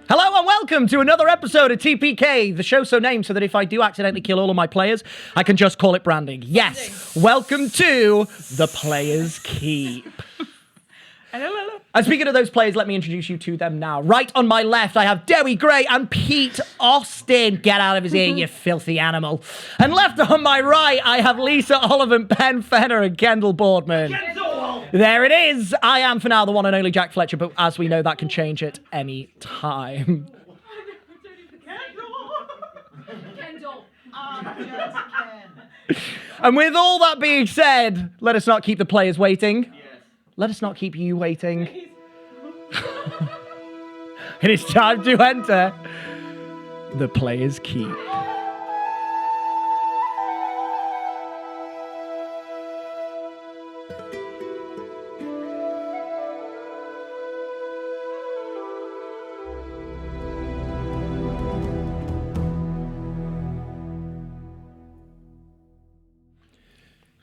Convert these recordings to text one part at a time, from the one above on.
Hello and welcome to another episode of TPK, the show so named so that if I do accidentally kill all of my players, I can just call it branding. Yes, welcome to The Player's Keep. Hello. And speaking of those players, let me introduce you to them now. Right on my left, I have Dewi Gray and Pete Austin. Get out of his ear, you filthy animal. And left on my right, I have Lisa Ollivant, Ben Fenner, and Kendall Boardman. There it is. I am, for now, the one and only Jack Fletcher, but as we know, that can change at any time. Kendall. And with all that being said, let us not keep the players waiting. Yes. Let us not keep you waiting. It is time to enter the Player's Keep.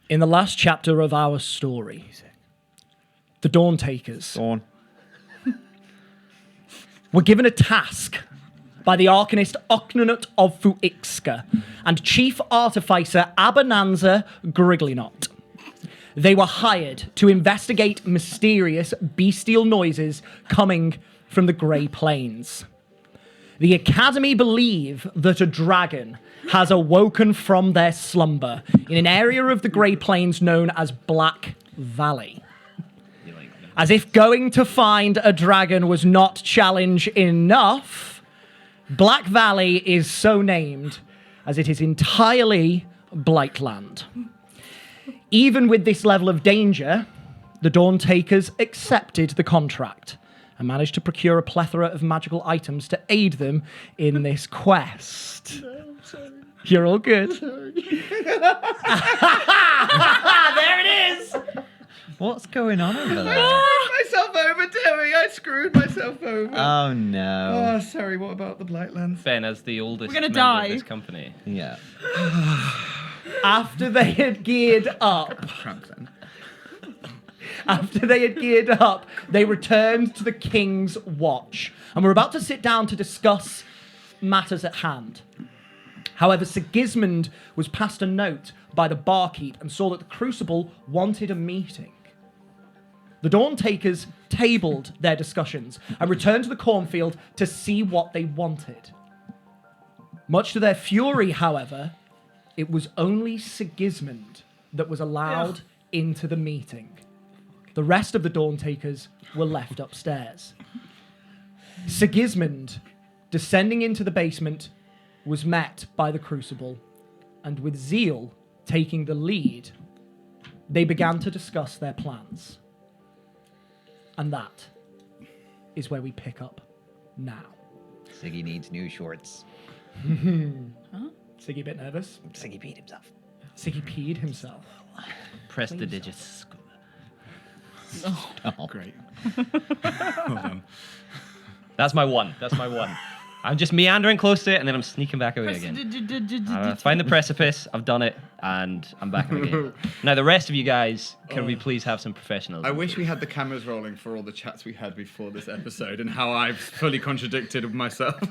In the last chapter of our story, the Dawn Takers were given a task by the Arcanist Ocnanut of Fuixka and Chief Artificer Abernanza Griglinot. They were hired to investigate mysterious bestial noises coming from the Grey Plains. The Academy believe that a dragon has awoken from their slumber in an area of the Grey Plains known as Black Valley. As if going to find a dragon was not challenge enough, Black Valley is so named as it is entirely Blightland. Even with this level of danger, the Dawn Takers accepted the contract and managed to procure a plethora of magical items to aid them in this quest. No, I'm sorry. You're all good. There it is! What's going on over there? I screwed myself over, Dewi. I screwed myself over. Oh, no. Oh, sorry. What about the Blightlands? Ben, as the oldest We're gonna member die. of this company. Yeah. After they had geared up, they returned to the King's Watch and were about to sit down to discuss matters at hand. However, Sigismund was passed a note by the barkeep and saw that the Crucible wanted a meeting. The Dawn Takers tabled their discussions and returned to the cornfield to see what they wanted. Much to their fury, however, it was only Sigismund that was allowed into the meeting. The rest of the Dawn Takers were left upstairs. Sigismund, descending into the basement, was met by the Crucible, and with Zeal taking the lead, they began to discuss their plans. And that is where we pick up now. Siggy needs new shorts. Huh? Siggy a bit nervous? Siggy peed himself. Siggy peed himself. Press the digits. Oh. Great. That's my one. I'm just meandering close to it, and then I'm sneaking back away again. I find the precipice, I've done it, and I'm back in the game. Now, the rest of you guys, can we please have some professionals? I wish we had the cameras rolling for all the chats we had before this episode and how I've fully contradicted myself. We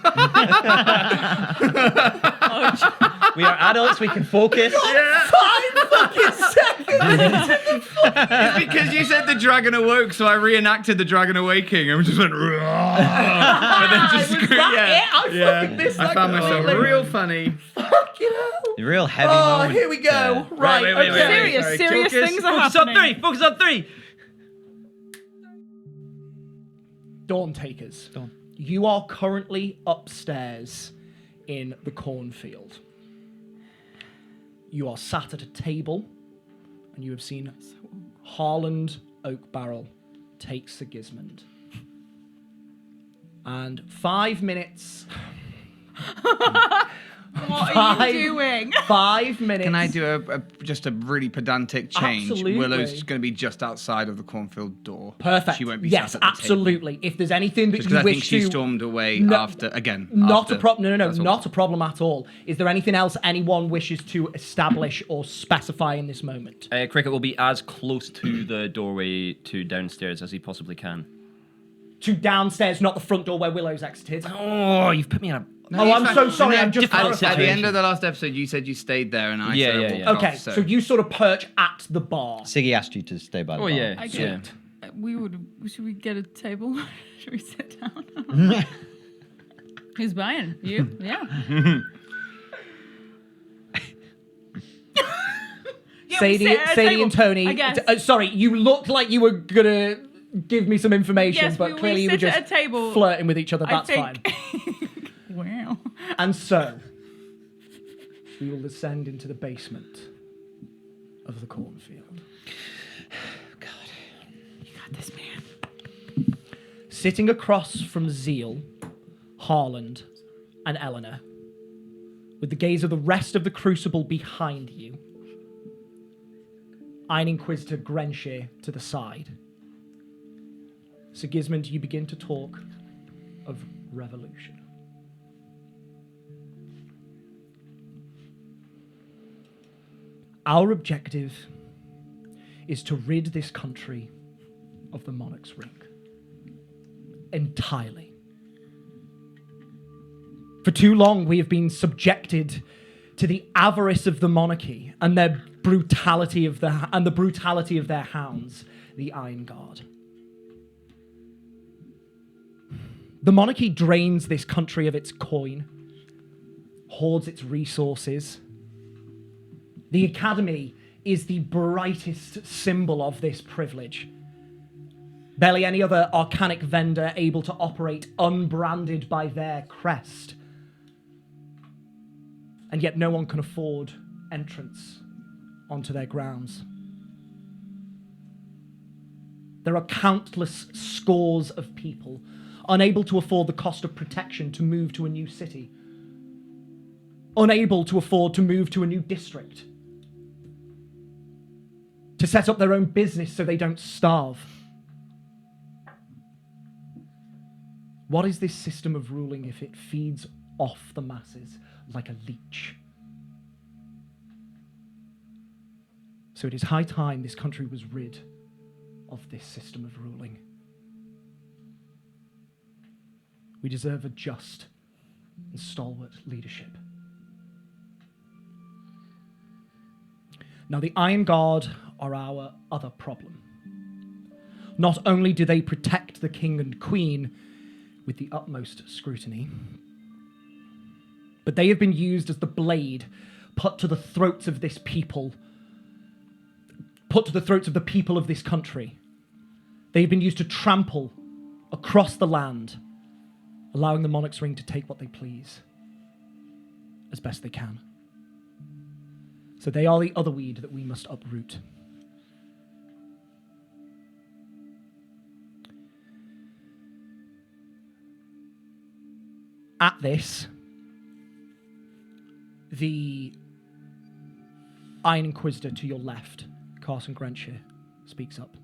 are adults, we can focus. 5 fucking seconds! It's because you said the dragon awoke, so I reenacted the dragon awaking and we just went, "Roar." But then just Was that it? I fucking missed that I found myself completely. real funny. Fucking hell. Real heavy Oh, moment. here we go. Right, wait, okay. wait. Serious things are Focus on happening. three! Focus on three! Dawn Takers. Dawn. You are currently upstairs in the cornfield. You are sat at a table, and you have seen Harland Oakbarrel take Sigismund. And 5 minutes... What are you doing? 5 minutes. Can I do just a really pedantic change? Absolutely. Willow's going to be just outside of the cornfield door. Perfect. She won't be yes, sat at the absolutely. If there's anything that Just you because I wish think she to... stormed away No, after, again. Not after. a problem. No, That's all. not a problem at all. Is there anything else anyone wishes to establish or specify in this moment? Cricket will be as close to the doorway to downstairs as he possibly can. to downstairs, not the front door where Willow's exited. Oh, you've put me in a. Oh, I'm so sorry. I'm just difficult At clarifying. the end of the last episode, you said you stayed there, and I said I walked off. Okay, so you sort of perch at the bar. Siggy asked you to stay by the Oh bar. yeah. I yeah. get Should we get a table? Should we sit down? Who's buying? You? Yeah. Sadie and Tony. I guess. Sorry, you looked like you were gonna give me some information, Yes, but we clearly you were sit at just a table. flirting with each other. That's I think... fine. Wow. And so, we will descend into the basement of the cornfield. You got this, man. Sitting across from Zeal, Harland, and Eleanor, with the gaze of the rest of the Crucible behind you, Iron Inquisitor Grenshire to the side. Sigismund, you begin to talk of revolution. Our objective is to rid this country of the Monarch's Ring. Entirely. For too long, we have been subjected to the avarice of the monarchy and the brutality of their hounds, the Iron Guard. The monarchy drains this country of its coin, hoards its resources. The Academy is the brightest symbol of this privilege. Barely any other arcanic vendor able to operate unbranded by their crest. And yet no one can afford entrance onto their grounds. There are countless scores of people unable to afford the cost of protection to move to a new city. Unable to afford to move to a new district. To set up their own business so they don't starve. What is this system of ruling if it feeds off the masses like a leech? So it is high time this country was rid of this system of ruling. We deserve a just and stalwart leadership. Now, the Iron Guard are our other problem. Not only do they protect the king and queen with the utmost scrutiny, but they have been used as the blade put to the throats of this people, put to the throats of the people of this country. They've been used to trample across the land, allowing the Monarch's Ring to take what they please, as best they can. So they are the other weed that we must uproot. At this, the Iron Inquisitor to your left, Carson Grenshire, speaks up.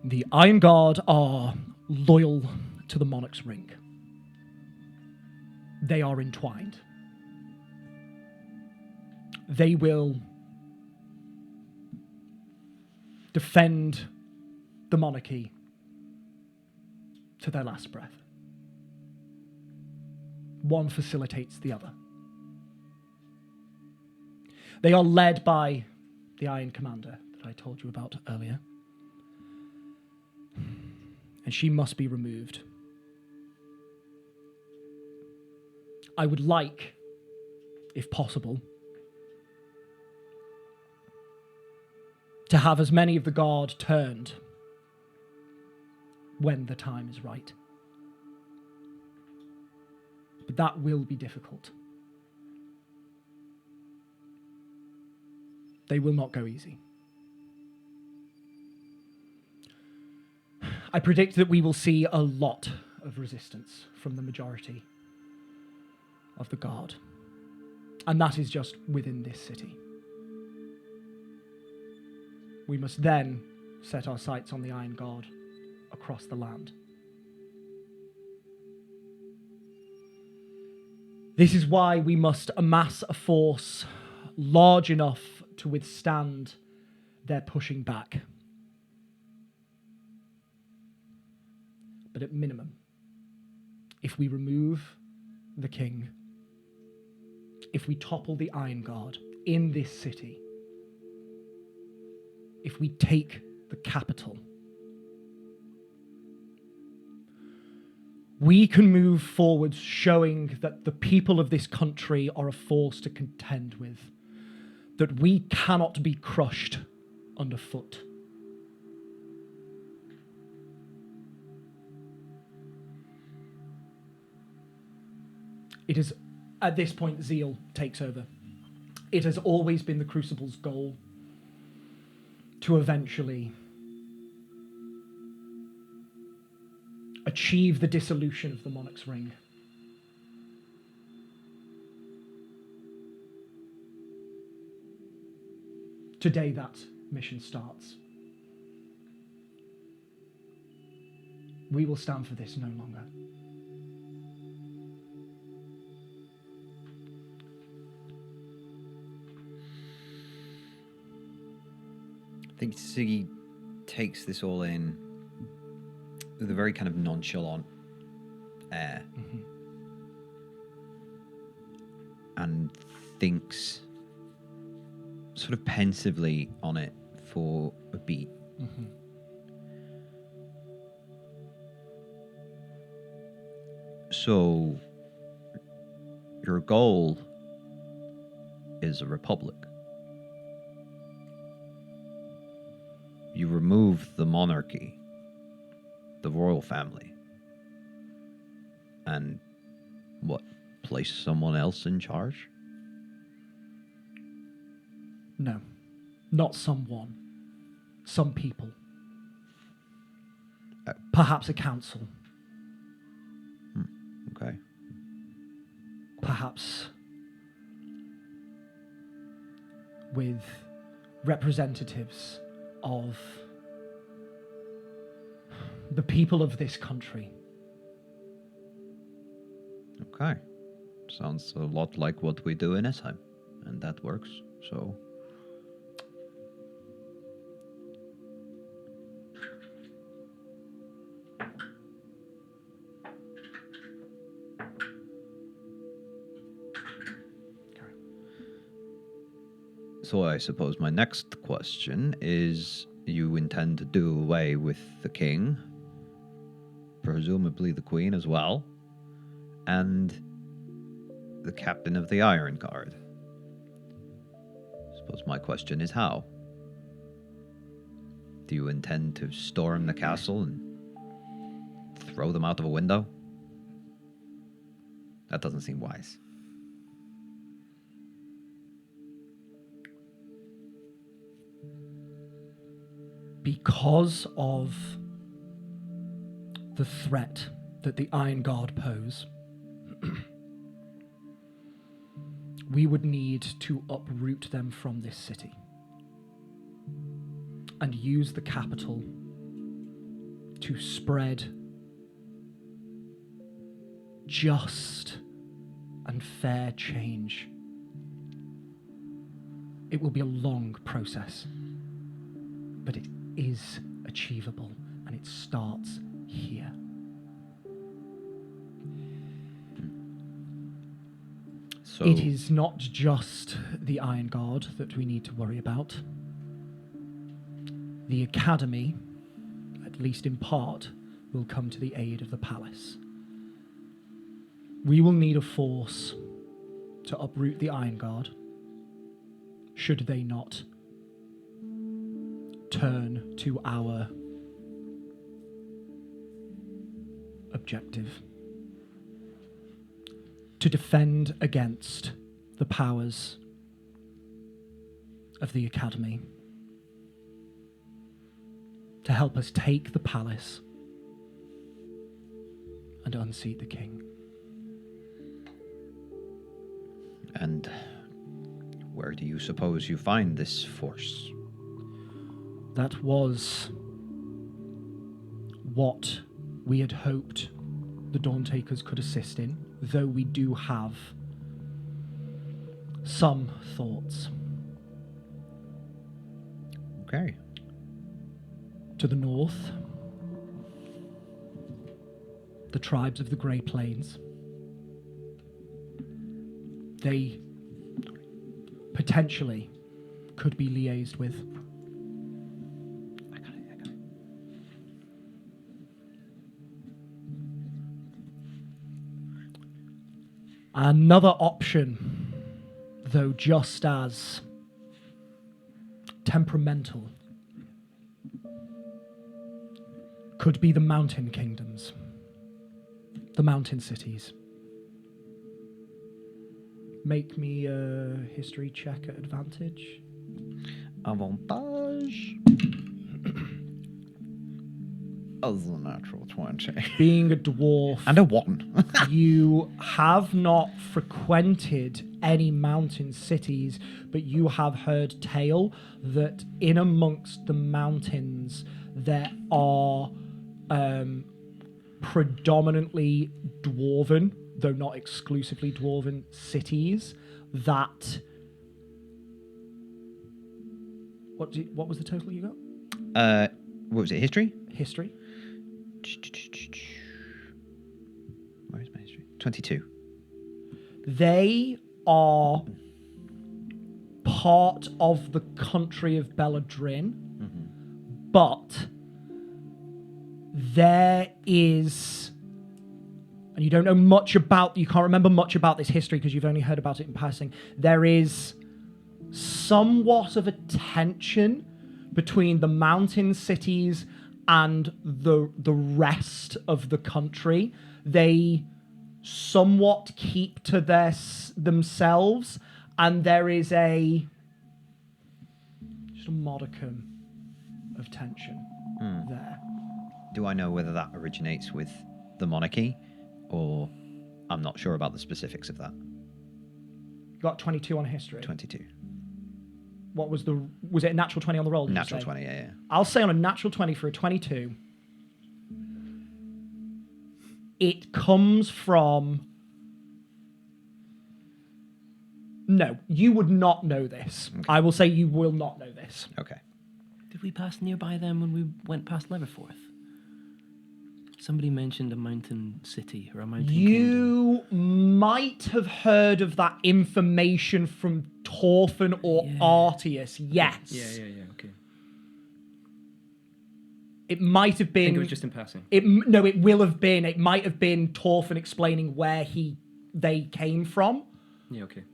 The Iron Guard are loyal to the Monarch's Ring. They are entwined. They will defend the monarchy to their last breath. One facilitates the other. They are led by the Iron Commander that I told you about earlier. And she must be removed. I would like, if possible, to have as many of the guard turned when the time is right. But that will be difficult. They will not go easy. I predict that we will see a lot of resistance from the majority of the guard. And that is just within this city. We must then set our sights on the Iron Guard across the land. This is why we must amass a force large enough to withstand their pushing back. But at minimum, if we remove the king, if we topple the Iron Guard in this city, if we take the capital, we can move forward showing that the people of this country are a force to contend with, that we cannot be crushed underfoot. It is, at this point, zeal takes over. It has always been the Crucible's goal to eventually achieve the dissolution of the Monarch's Ring. Today that mission starts. We will stand for this no longer. I think Siggy takes this all in with a very kind of nonchalant air. And thinks sort of pensively on it for a beat. So, your goal is a republic. You remove the monarchy, the royal family, and what, place someone else in charge? No, not someone. Some people. Perhaps a council. Okay. Perhaps with representatives of the people of this country. Okay. Sounds a lot like what we do in Esheim, and that works, so... So I suppose my next question is, you intend to do away with the king, presumably the queen as well, and the captain of the Iron Guard. I suppose my question is how? Do you intend to storm the castle and throw them out of a window? That doesn't seem wise. Because of the threat that the Iron Guard pose, we would need to uproot them from this city and use the capital to spread just and fair change. It will be a long process, but it is achievable, and it starts here. So It is not just the Iron Guard that we need to worry about. The Academy, at least in part, will come to the aid of the palace. We will need a force to uproot the Iron Guard, should they not turn to our objective, to defend against the powers of the Academy, to help us take the palace and unseat the king. And where do you suppose you find this force? That was what we had hoped the Dawntakers could assist in, though we do have some thoughts. Okay. To the north, the tribes of the Grey Plains. They potentially could be liaised with. I got it. Another option, though just as temperamental, could be the mountain kingdoms, the mountain cities. Make me a history check at advantage. Avantage. As a natural 20. Being a dwarf, And a 1. you have not frequented any mountain cities, but you have heard tale that in amongst the mountains there are predominantly dwarven, though not exclusively dwarven, cities that... What was the total you got? What was it? History? History? Where's my history? 22. They are part of the country of Belladrin, but there is, and you don't know much about, you can't remember much about this history because you've only heard about it in passing. There is somewhat of a tension between the mountain cities and the rest of the country. They somewhat keep to themselves, and there is just a modicum of tension there. Do I know whether that originates with the monarchy, or I'm not sure about the specifics of that? You got 22 on history. 22. What was it a natural 20 on the roll? Did you Natural say? 20, yeah. I'll say on a natural 20 for a 22, it comes from... No, you would not know this. Okay. I will say you will not know this. Okay. Did we pass nearby them when we went past Leverforth? Somebody mentioned a mountain city or a mountain kingdom. You might have heard of that information from Torfin or Artius, yes. Yeah, okay. It might have been... I think it was just in passing. It will have been. It might have been Torfin explaining where they came from. Yeah, okay.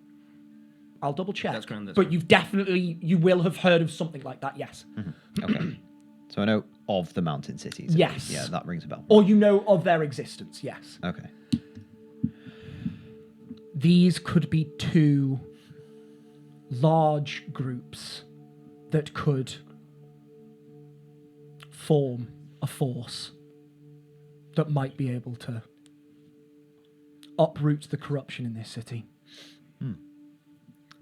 I'll double check. That's grand, but you will have heard of something like that, yes. Okay. So I know of the mountain cities. Yes. Yeah, that rings a bell. Or you know of their existence, yes. Okay. These could be two large groups that could form a force that might be able to uproot the corruption in this city.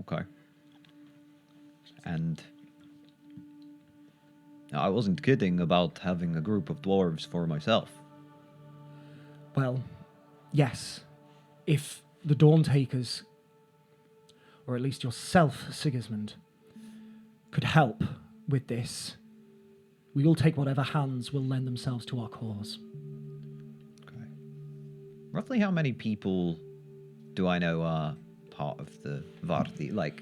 Okay. And I wasn't kidding about having a group of dwarves for myself. Well, yes. If the Dawntakers, or at least yourself, Sigismund, could help with this, we will take whatever hands will lend themselves to our cause. Okay. Roughly how many people do I know are part of the Vardi, like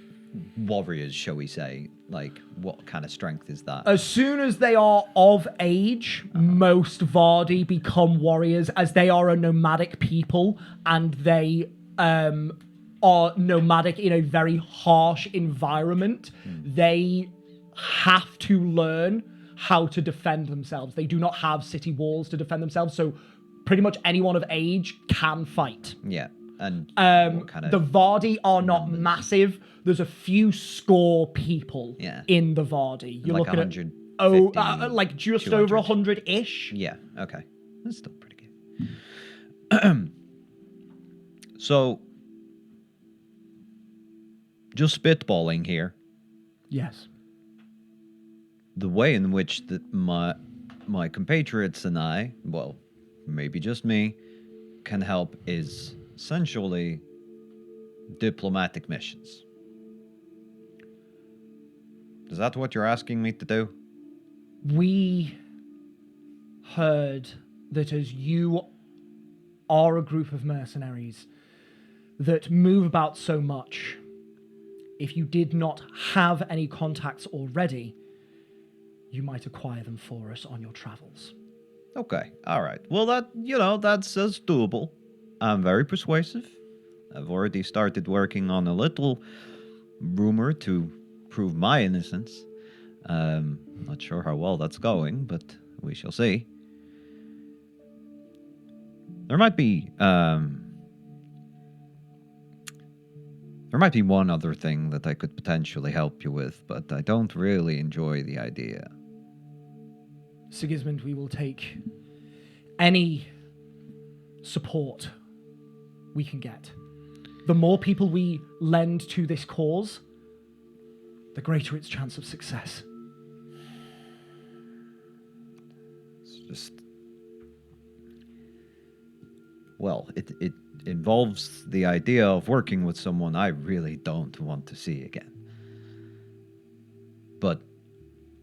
warriors, shall we say? Like, what kind of strength is that? As soon as they are of age, most Vardi become warriors, as they are a nomadic people, and they are nomadic in a very harsh environment. They have to learn how to defend themselves. They do not have city walls to defend themselves, so pretty much anyone of age can fight. Yeah. And what kind of The Vardi are not massive. There's a few score people in the Vardi. You're like looking 150, at like just 200. over 100-ish. Yeah, okay. That's still pretty good. So, just spitballing here. Yes. The way in which my compatriots and I, well, maybe just me, can help is essentially diplomatic missions. Is that what you're asking me to do? We heard that as you are a group of mercenaries that move about so much. If you did not have any contacts already, you might acquire them for us on your travels. Okay, all right. Well, that's doable. I'm very persuasive. I've already started working on a little rumor to prove my innocence. Not sure how well that's going, but we shall see. There might be one other thing that I could potentially help you with, but I don't really enjoy the idea. Sigismund, we will take any support we can get. The more people we lend to this cause, the greater its chance of success. It's just... Well, it involves the idea of working with someone I really don't want to see again. But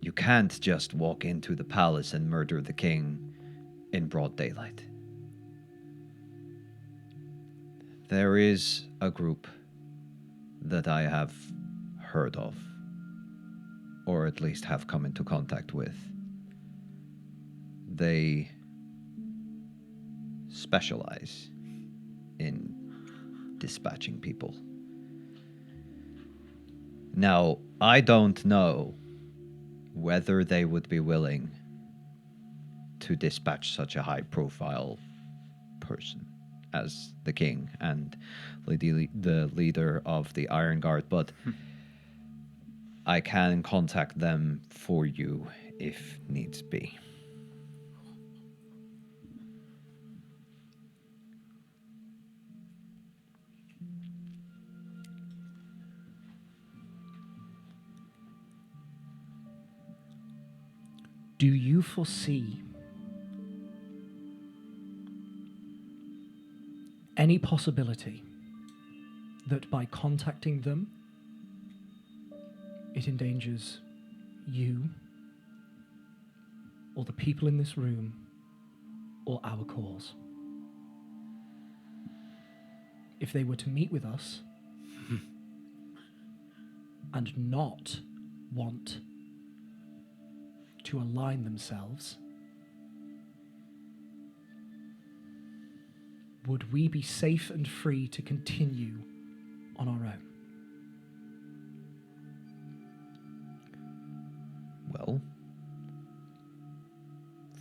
you can't just walk into the palace and murder the king in broad daylight. There is a group that I have heard of, or at least have come into contact with. They specialize in dispatching people. Now, I don't know whether they would be willing to dispatch such a high-profile person as the king and the leader of the Iron Guard, but I can contact them for you if needs be. Do you foresee any possibility that by contacting them, it endangers you, or the people in this room, or our cause? If they were to meet with us and not want to align themselves, would we be safe and free to continue on our own? Well,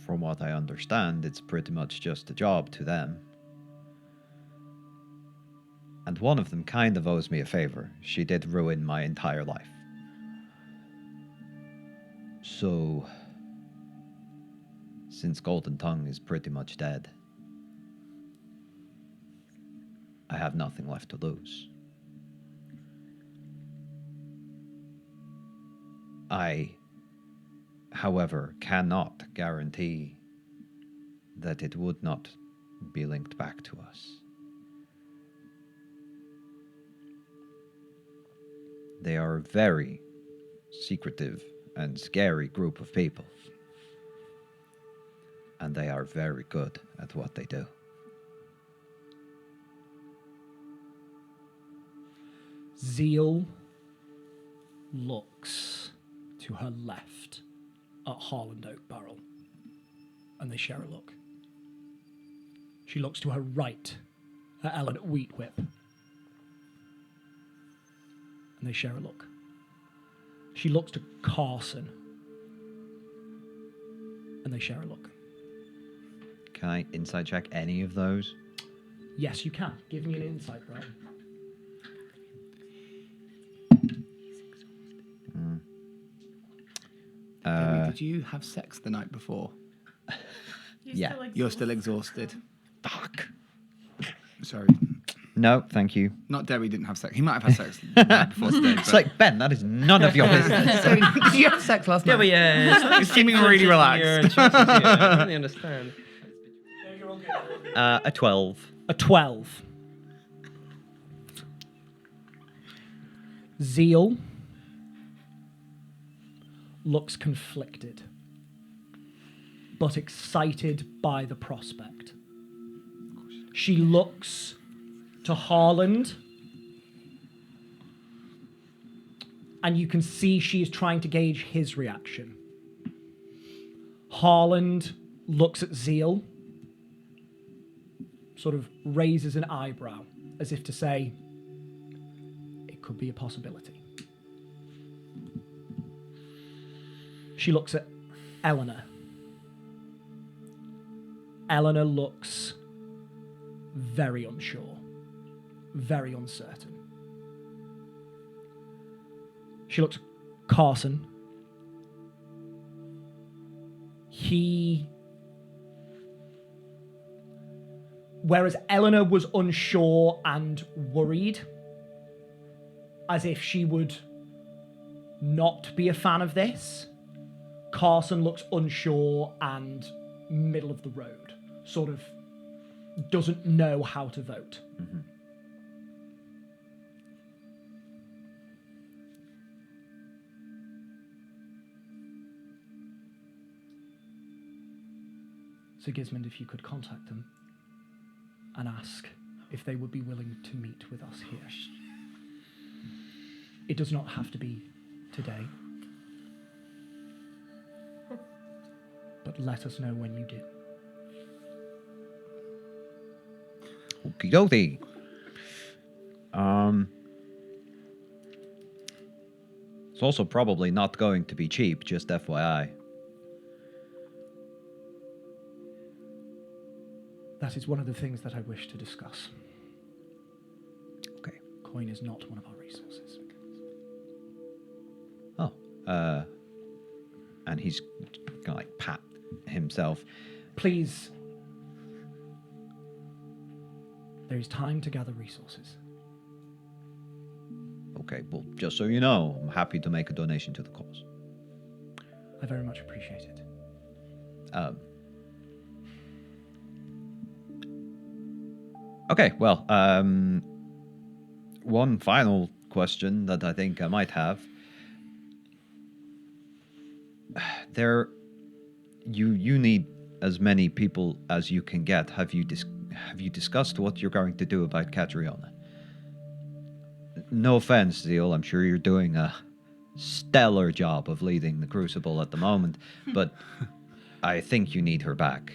from what I understand, it's pretty much just a job to them. And one of them kind of owes me a favor. She did ruin my entire life. So, since Golden Tongue is pretty much dead, I have nothing left to lose. I, however, cannot guarantee that it would not be linked back to us. They are a very secretive and scary group of people. And they are very good at what they do. Zeal looks to her left at Harland Oak Barrel, and they share a look. She looks to her right at Ellen Wheat Whip, and they share a look. She looks to Carson, and they share a look. Can I insight check any of those? Yes, you can. Give me an insight roll. Debbie, did you have sex the night before? Yeah. You're still exhausted. Fuck. Sorry. No, thank you. Not Derry didn't have sex. He might have had sex the night before today. It's like, Ben, that is none of your business. Did you have sex last night? You're seeming really relaxed. I really understand. A 12. A 12. Zeal looks conflicted, but excited by the prospect. She looks to Harland. And you can see she is trying to gauge his reaction. Harland looks at Zeal, sort of raises an eyebrow, as if to say, it could be a possibility. She looks at Eleanor. Eleanor looks very unsure, very uncertain. She looks at Carson. Whereas Eleanor was unsure and worried, as if she would not be a fan of this, Carson looks unsure and middle of the road, sort of doesn't know how to vote. Mm-hmm. Sigismund, if you could contact them and ask if they would be willing to meet with us here. It does not have to be today, but let us know when you do. Okie dokie. It's also probably not going to be cheap, just FYI. That is one of the things that I wish to discuss. Okay. Coin is not one of our resources. Oh. And he's gonna like pat himself. Please. There is time to gather resources. Okay, well, just so you know, I'm happy to make a donation to the cause. I very much appreciate it. Okay, well, one final question that I think I might have. You need as many people as you can get. Have you discussed what you're going to do about Catriona? No offense, Zeal, I'm sure you're doing a stellar job of leading the Crucible at the moment, but I think you need her back.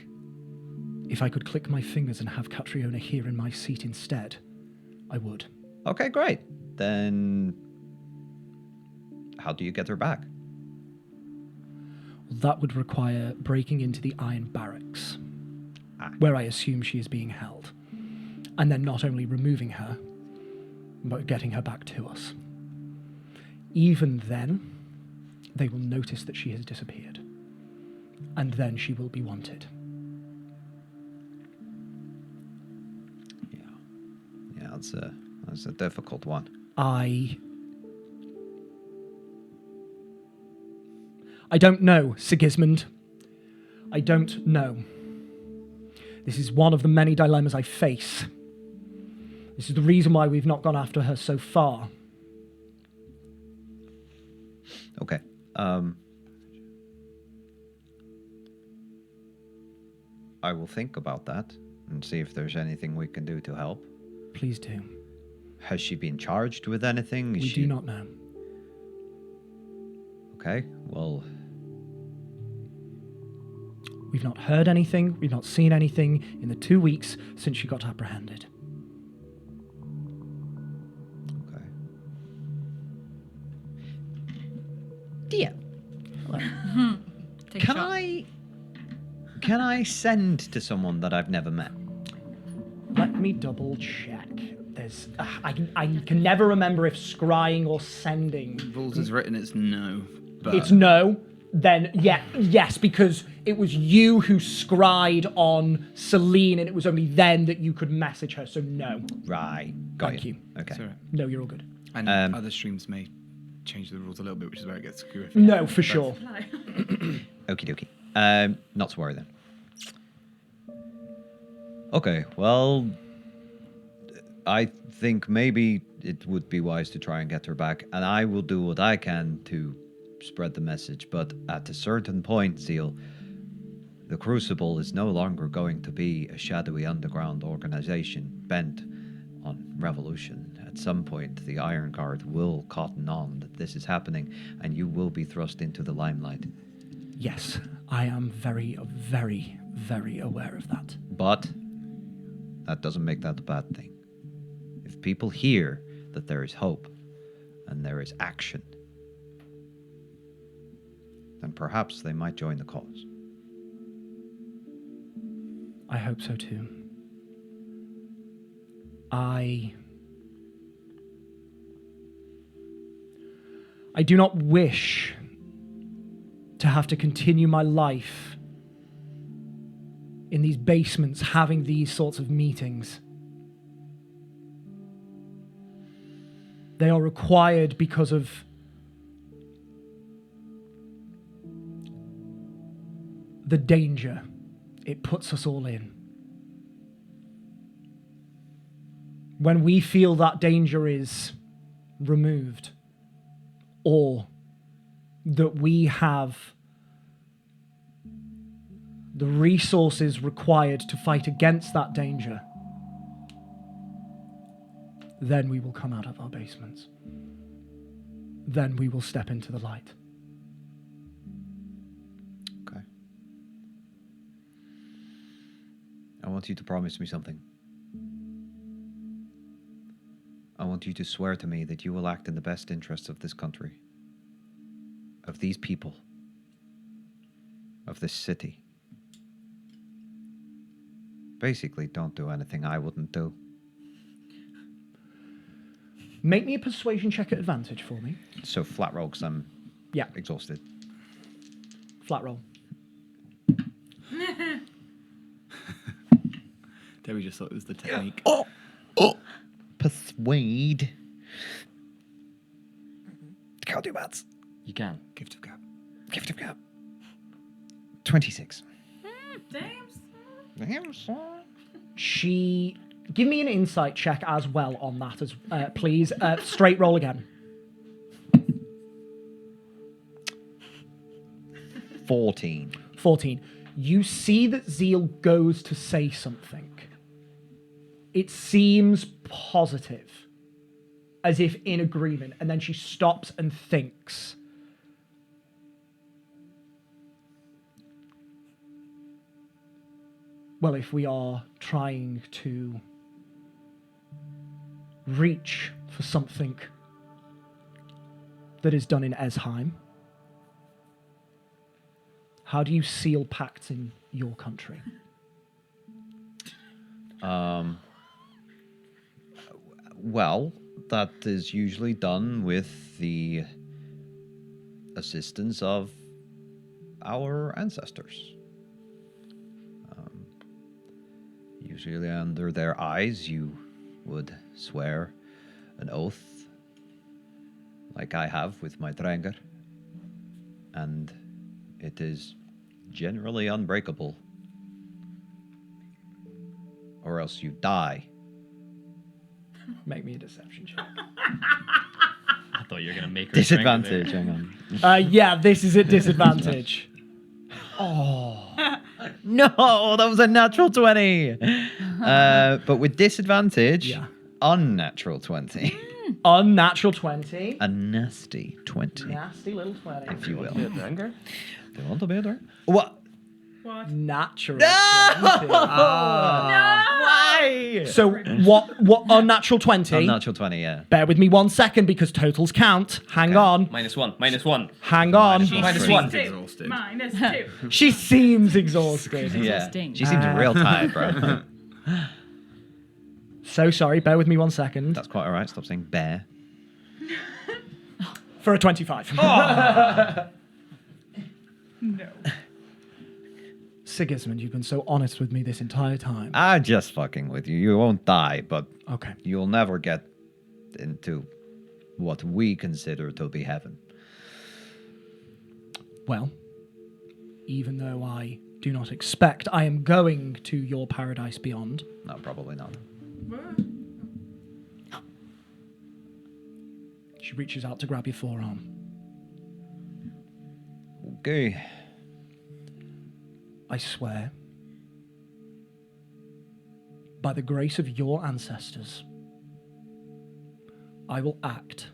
If I could click my fingers and have Catriona here in my seat instead, I would. Okay, great. Then how do you get her back? That would require breaking into the Iron Barracks, where I assume she is being held, and then not only removing her, but getting her back to us. Even then, they will notice that she has disappeared, and then she will be wanted. Yeah, that's a difficult one. I don't know, Sigismund. I don't know. This is one of the many dilemmas I face. This is the reason why we've not gone after her so far. Okay. I will think about that and see if there's anything we can do to help. Please do. Has she been charged with anything? We do not know. Okay, well... We've not heard anything, we've not seen anything in the 2 weeks since she got apprehended. Okay. Dear, Take a Can shot. can I send to someone that I've never met? Let me double check. There's, I can never remember if scrying or sending. Rules is written, it's no. But It's no. Then yes, because it was you who scryed on Celine, and it was only then that you could message her. So no, Right. Got Thank you. Okay. Sorry. no, you're all good. And other streams may change the rules a little bit, which is where it gets screwy. No, for sure. Okie dokie. Not to worry then. Okay, well, I think maybe it would be wise to try and get her back, and I will do what I can to spread the message, but at a certain point, Zeal, The Crucible is no longer going to be a shadowy underground organization bent on revolution. At some point, the Iron Guard will cotton on that this is happening, and you will be thrust into the limelight. Yes, I am very, very, very aware of that. But that doesn't make that a bad thing. If people hear that there is hope and there is action, then perhaps they might join the cause. I hope so too. I do not wish to have to continue my life in these basements having these sorts of meetings. They are required because of the danger it puts us all in. When we feel that danger is removed, or that we have the resources required to fight against that danger, then we will come out of our basements. Then we will step into the light. Okay. I want you to promise me something. I want you to swear to me that you will act in the best interests of this country, of these people, of this city. Basically, don't do anything I wouldn't do. Make me a persuasion check at advantage for me. So flat roll, because I'm exhausted. Flat roll. Debbie just thought it was the technique. Oh! Persuade. Can't do maths. You can. Gift of gab. Gift of gab. 26. Damn. She... Give me an insight check as well on that, as please. Straight roll again. 14. 14. You see that Zeal goes to say something. It seems positive, as if in agreement, and then she stops and thinks. Well, if we are trying to reach for something that is done in Esheim, how do you seal pacts in your country? Well, that is usually done with the assistance of our ancestors. Usually under their eyes, you would swear an oath, like I have with my Dranger, and it is generally unbreakable, or else you die. Make me a deception check. I thought you were gonna make her Disadvantage, hang on. Yeah, this is at disadvantage. No, that was a natural 20. But with disadvantage, Yeah. unnatural 20. Unnatural 20. A nasty 20, Nasty little 20. if you will. Anger? Do you want to be there? What? What? Natural No! 20. Why? So what unnatural 20? Unnatural 20, yeah. Bear with me 1 second because totals count. Hang on. -1. -1. Hang on. -1. Two. Exhausted. -2. She seems exhausted. Yeah. Exhausting. She seems real tired, bro. So sorry, bear with me 1 second. That's quite alright. Stop saying bear. For a 25. No. Sigismund, you've been so honest with me this entire time. I'm just fucking with you. You won't die, but Okay. you'll never get into what we consider to be heaven. Well, even though I do not expect I am going to your paradise beyond, No, probably not. she reaches out to grab your forearm. Okay. I swear, by the grace of your ancestors, I will act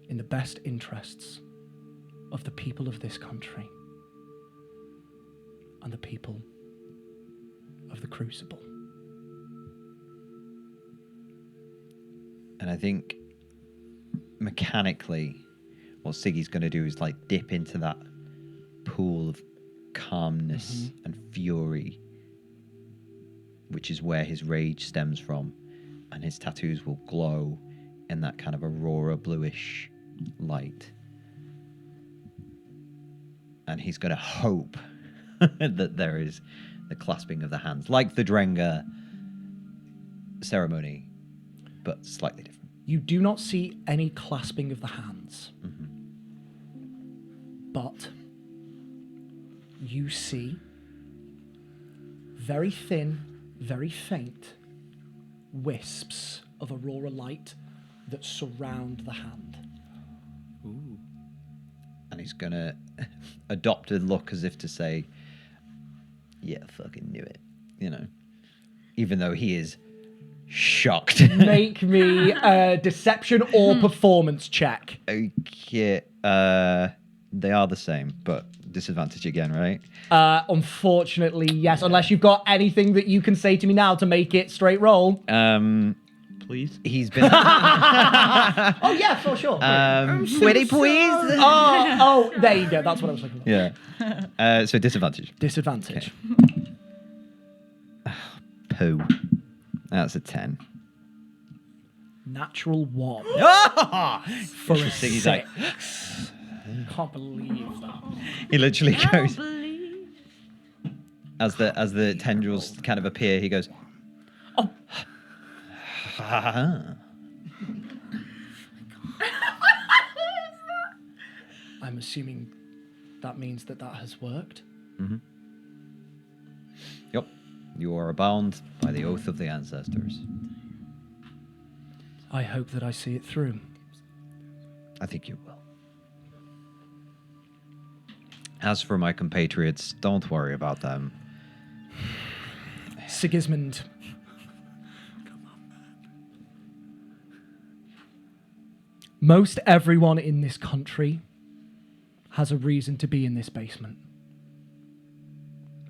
in the best interests of the people of this country and the people of the Crucible. And I think mechanically, what Siggy's going to do is like dip into that pool of calmness and fury, which is where his rage stems from, and his tattoos will glow in that kind of aurora bluish light. And he's going to hope that there is the clasping of the hands, like the Drenga ceremony, but slightly different. You do not see any clasping of the hands, but you see very thin, very faint wisps of aurora light that surround the hand. And he's going to adopt a look as if to say, yeah, fucking knew it, you know, even though he is shocked. Make me a deception or performance check. Okay, they are the same, but disadvantage again, right? Unfortunately, yes, unless you've got anything that you can say to me now to make it straight roll. Please. He's been... Oh, yeah, for sure. Pretty please? Oh, there you go. That's what I was looking for. Yeah. So disadvantage. Disadvantage. Poo. That's a 10. Natural 1. For a Interesting. He's like... 6. Can't believe that. He literally I don't goes... believe. As the tendrils kind of appear, he goes... Oh. I'm assuming that means that has worked. Yep. You are bound by the oath of the ancestors. I hope that I see it through. I think you will. As for my compatriots, don't worry about them. Sigismund. Most everyone in this country has a reason to be in this basement.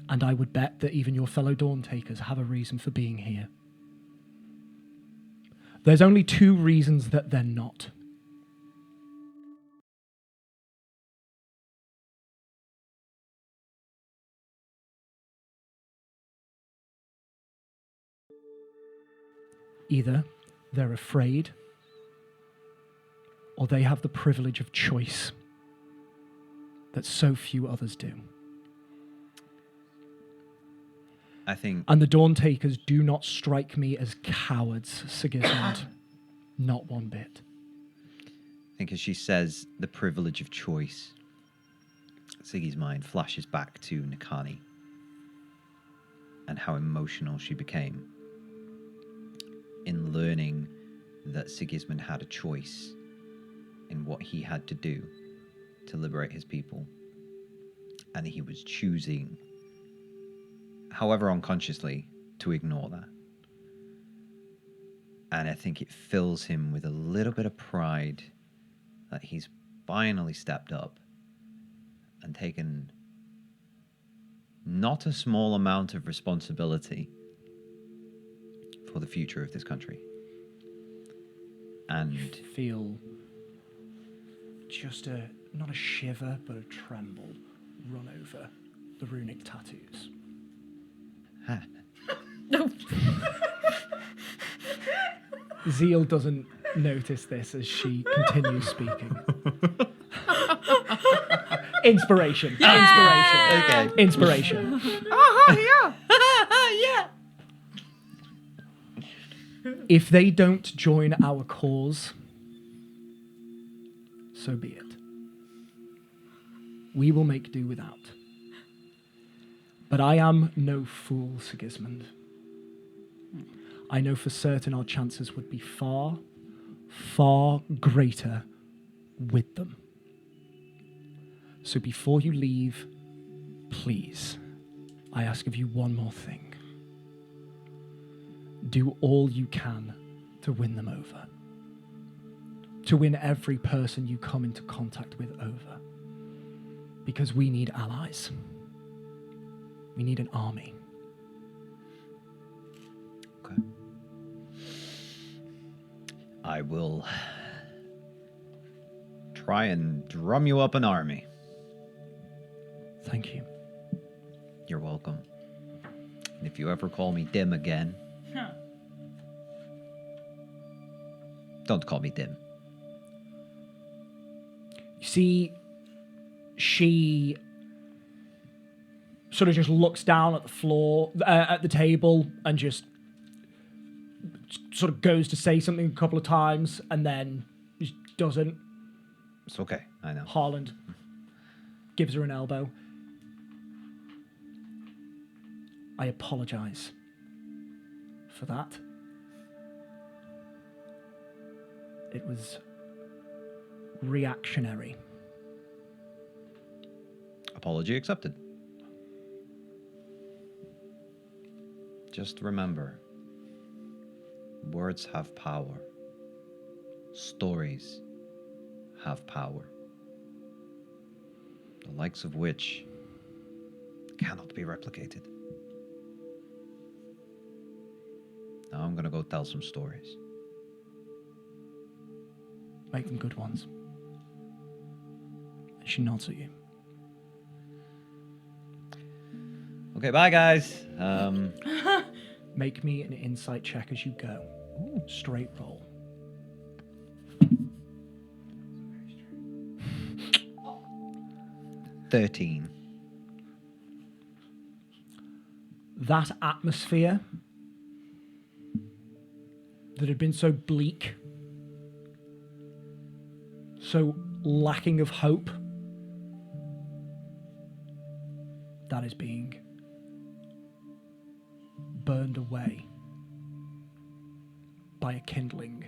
And I would bet that even your fellow Dawn Takers have a reason for being here. There's only 2 reasons that they're not. Either they're afraid, or they have the privilege of choice that so few others do. I think... And the Dawn Takers do not strike me as cowards, Sigismund. Not one bit. I think as she says, the privilege of choice, Siggy's mind flashes back to Nikani and how emotional she became in learning that Sigismund had a choice in what he had to do to liberate his people. And he was choosing, however unconsciously, to ignore that. And I think it fills him with a little bit of pride that he's finally stepped up and taken not a small amount of responsibility for the future of this country. And Feel just not a shiver, but a tremble run over the runic tattoos. Zeal doesn't notice this as she continues speaking. Inspiration. okay. Inspiration. If they don't join our cause, so be it. We will make do without. But I am no fool, Sigismund. I know for certain our chances would be far, far greater with them. So before you leave, Please, I ask of you one more thing. Do all you can to win them over. To win every person you come into contact with over. Because we need allies. We need an army. Okay. I will try and drum you up an army. Thank you. You're welcome. And if you ever call me Dim again, Huh. don't call me Dim. You see, she sort of just looks down at the floor, at the table, and just sort of goes to say something a couple of times, and then just doesn't. It's okay. I know. Harland gives her an elbow. I apologize for that. It was reactionary. Apology accepted. Just remember, words have power. Stories have power. The likes of which cannot be replicated. Now I'm gonna go tell some stories. Make them good ones. And she nods at you. Okay, bye guys. Make me an insight check as you go. Straight roll. $13. That atmosphere that had been so bleak, so lacking of hope, that is being burned away by a kindling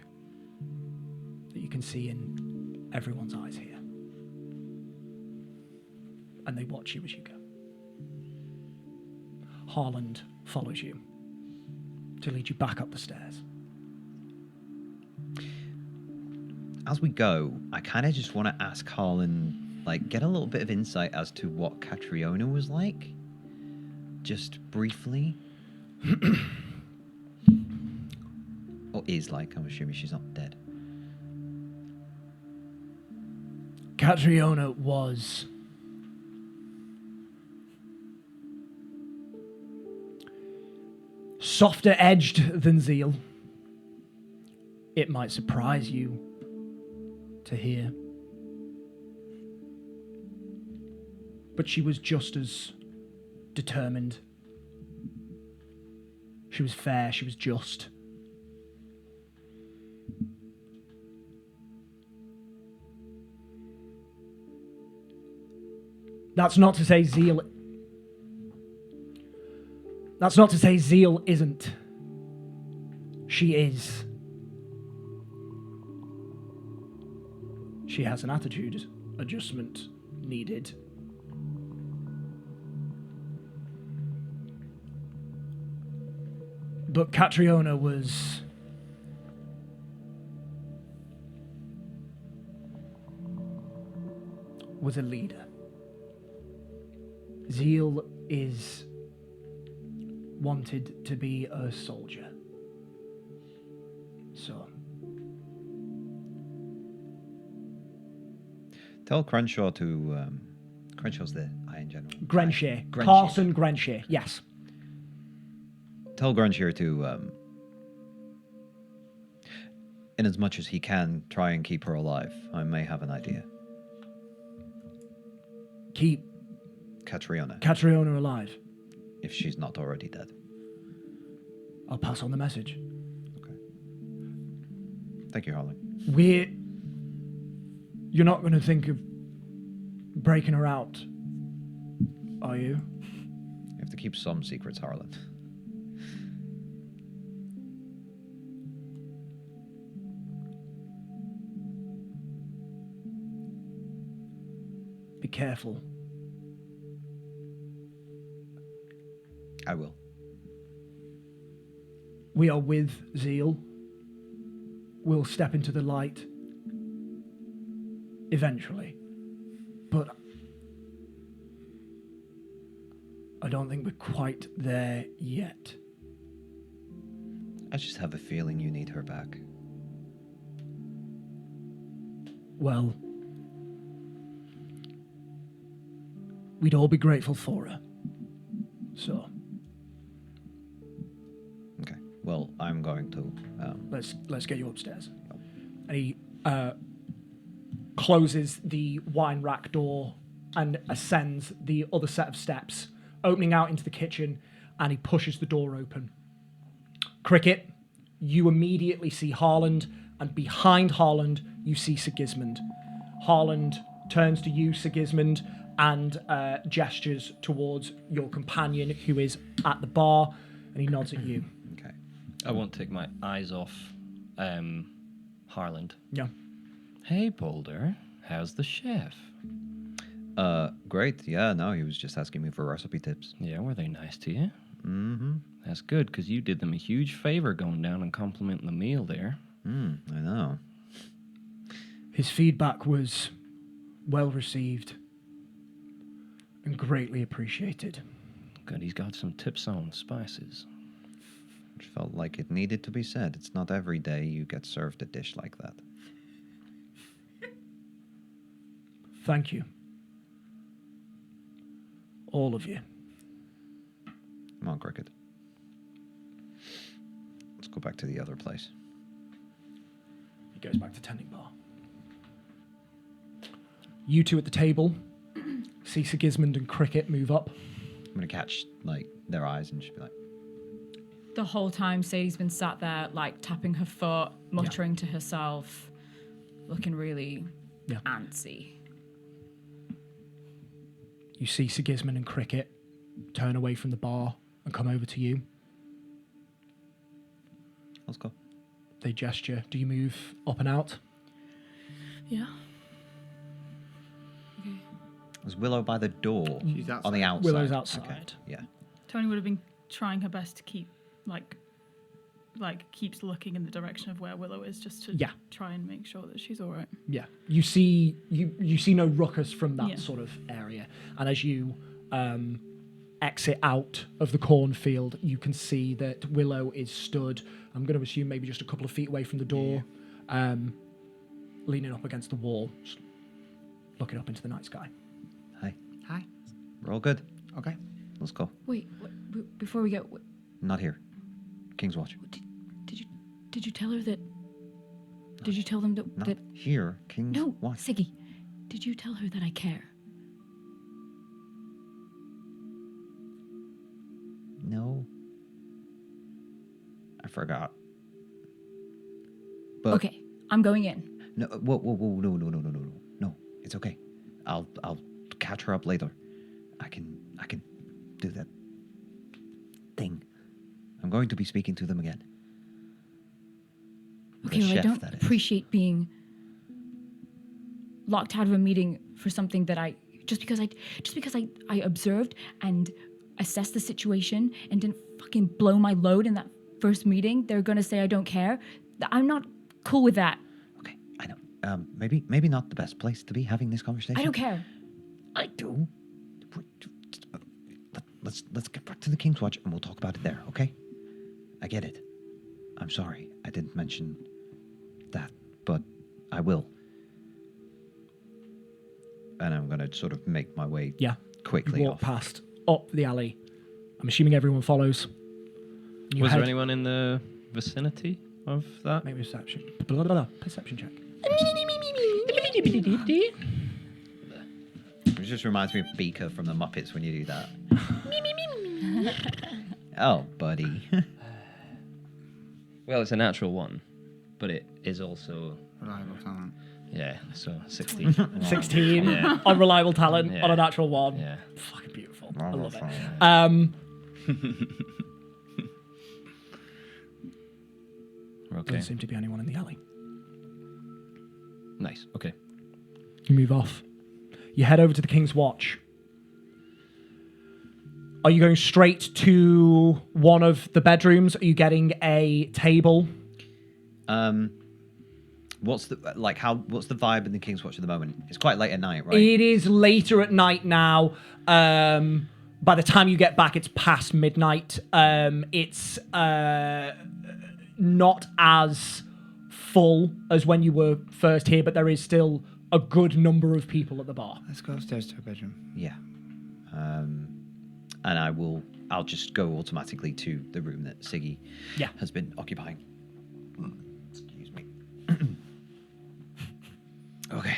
that you can see in everyone's eyes here. And they watch you as you go. Harland follows you to lead you back up the stairs. As we go, I kind of just want to ask Harlan, like, get a little bit of insight as to what Catriona was like. Just briefly. Or is like, I'm assuming she's not dead. Catriona was softer edged than Zeal. It might surprise you to hear. But she was just as determined. She was fair, she was just. That's not to say Zeal isn't. She is. She has an attitude adjustment needed. But Catriona was a leader. Zeal is wanted to be a soldier. So Tell Crenshaw to, Crenshaw's the Iron General. Grenshire. Grenshire. Carson Grenshire, yes. Tell Grenshire to, in as much as he can, try and keep her alive. I may have an idea. Keep Catriona, Catriona alive. if she's not already dead. I'll pass on the message. Okay. Thank you, Harlan. You're not going to think of breaking her out, are you? You have to keep some secrets, Harlan. Be careful. I will. We are with zeal. We'll step into the light eventually. But I don't think we're quite there yet. I just have a feeling you need her back. Well, we'd all be grateful for her. So, Okay. Well, I'm going to. let's get you upstairs. And he closes the wine rack door and ascends the other set of steps, opening out into the kitchen, and he pushes the door open. Cricket, you immediately see Harland, and behind Harland, you see Sigismund. Harland turns to you, Sigismund, and gestures towards your companion who is at the bar, and he nods at you. Okay. I won't take my eyes off Harland. Yeah. Hey, Boulder, how's the chef? Great. Yeah, no, he was just asking me for recipe tips. Yeah, were they nice to you? Mm-hmm. That's good, because you did them a huge favor going down and complimenting the meal there. I know. His feedback was well received and greatly appreciated. Good, he's got some tips on spices. It felt like it needed to be said. It's not every day you get served a dish like that. Thank you. All of you. Come on, Cricket. Let's go back to the other place. He goes back to tending bar. You two at the table see Sigismund and Cricket move up. I'm gonna catch like their eyes and just be like, The whole time, Sadie's been sat there, like tapping her foot, muttering to herself, looking really antsy. You see Sigismund and Cricket turn away from the bar and come over to you. let's go. They gesture. Do you move up and out? Yeah. Okay. Was Willow by the door? She's outside. On the outside. Willow's outside. Okay. Yeah. Tony would have been trying her best to keep, like keeps looking in the direction of where Willow is, just to try and make sure that she's all right. Yeah. You see you see no ruckus from that Yeah. sort of area. And as you exit out of the cornfield, you can see that Willow is stood, I'm going to assume maybe just a couple of feet away from the door, leaning up against the wall, just looking up into the night sky. Hi. Hi. We're all good. Okay. Let's go. Wait, before we go, Not here. King's Watch. did you tell her that? Did you tell them Not that? here. King's No, Watch. Siggy. Did you tell her that I care? No. I forgot. But Okay, I'm going in. No, whoa, no. No, it's okay. I'll catch her up later. I can do that thing. I'm going to be speaking to them again. Okay, The well, I chef, don't that is. appreciate being locked out of a meeting for something that just because I observed and assessed the situation and didn't fucking blow my load in that first meeting. They're gonna say I don't care. I'm not cool with that. Okay, I know. Maybe not the best place to be having this conversation. I don't care. I do. Let's get back to the King's Watch and we'll talk about it there, okay? I get it. I'm sorry I didn't mention that, but I will. And I'm gonna sort of make my way quickly You walk off. past, up the alley. I'm assuming everyone follows. You Was there head- anyone in the vicinity of that? Make a perception. Blah, blah, blah. Perception check. It just reminds me of Beaker from the Muppets when you do that. Oh, buddy. Well, it's a natural one, but it is also, Reliable talent. yeah, so 16. 16 Yeah. unreliable talent Yeah. on a natural one. Yeah. Fucking beautiful. I love it. We're okay. Doesn't seem to be anyone in the alley. Nice. Okay. You move off. You head over to the King's Watch. Are you going straight to one of the bedrooms? Are you getting a table? What's the vibe in the King's Watch at the moment? It's quite late at night, right? It is later at night now. By the time you get back, it's past midnight. It's not as full as when you were first here, but there is still a good number of people at the bar. Let's go upstairs to her bedroom. Yeah. And I'll just go automatically to the room that Siggy has been occupying. Excuse me. Okay.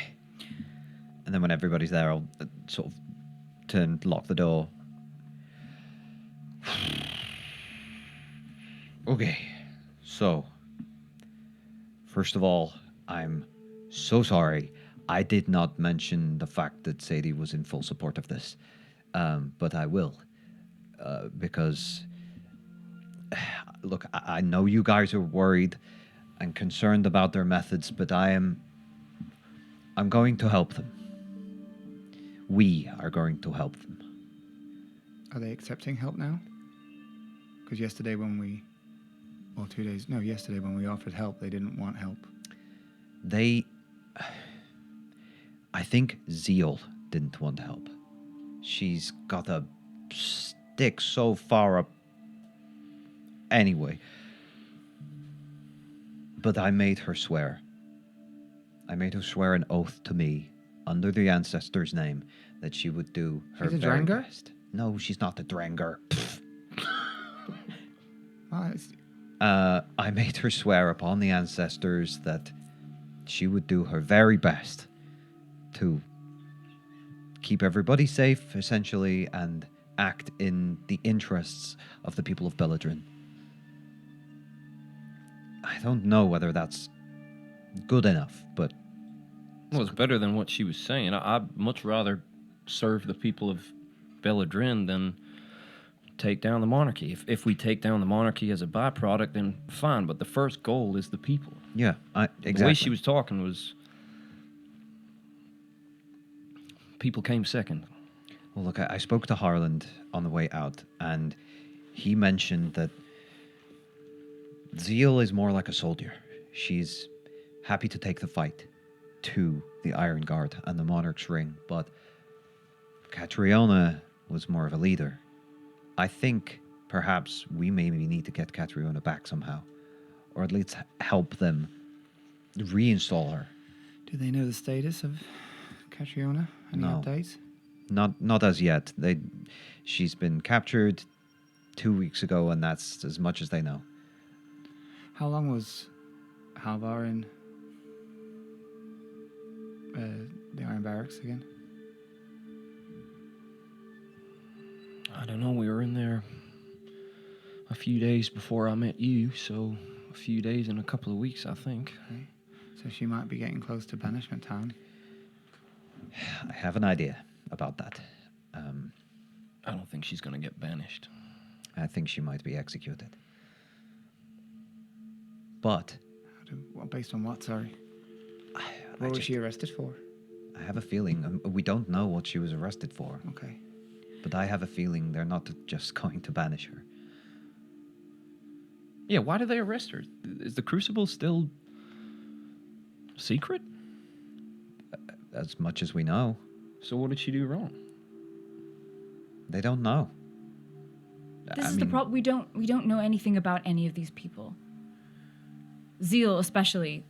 And then when everybody's there, I'll sort of lock the door. Okay. So, first of all, I'm so sorry. I did not mention the fact that Sadie was in full support of this. But I will. Because, look, I know you guys are worried and concerned about their methods, but I'm going to help them. We are going to help them. Are they accepting help now? Because yesterday when we offered help, they didn't want help. I think Zeal didn't want help. She's got a stick so far up. Anyway. But I made her swear. I made her swear an oath to me, under the ancestor's name, that she would do her She's a very Dranger? best. No, she's not a Dranger. I made her swear upon the ancestors that she would do her very best to keep everybody safe, essentially, and act in the interests of the people of Belladrin. I don't know whether that's good enough, but... Well, it's better than what she was saying. I'd much rather serve the people of Belladrin than take down the monarchy. If we take down the monarchy as a byproduct, then fine, but the first goal is the people. Yeah, exactly. The way she was talking was... people came second. Well, look, I spoke to Harland on the way out, and he mentioned that Zeal is more like a soldier. She's happy to take the fight to the Iron Guard and the Monarch's Ring, but Catriona was more of a leader. I think perhaps we maybe need to get Catriona back somehow, or at least help them reinstall her. Do they know the status of Catriona? Any No. updates? Not as yet. She's been captured 2 weeks ago, and that's as much as they know. How long was Halvar in the Iron Barracks again? I don't know, we were in there a few days before I met you, so a few days and a couple of weeks, I think. Okay. So she might be getting close to banishment time. I have an idea about that. I don't think she's going to get banished. I think she might be executed. But Based on what, sorry? What was just- she arrested for? I have a feeling we don't know what she was arrested for, Okay. but I have a feeling they're not just going to banish her. Yeah, why did they arrest her? Is the Crucible still secret? As much as we know, So what did she do wrong? they don't know. This I is the mean, problem. We don't know anything about any of these people. Zeal, especially.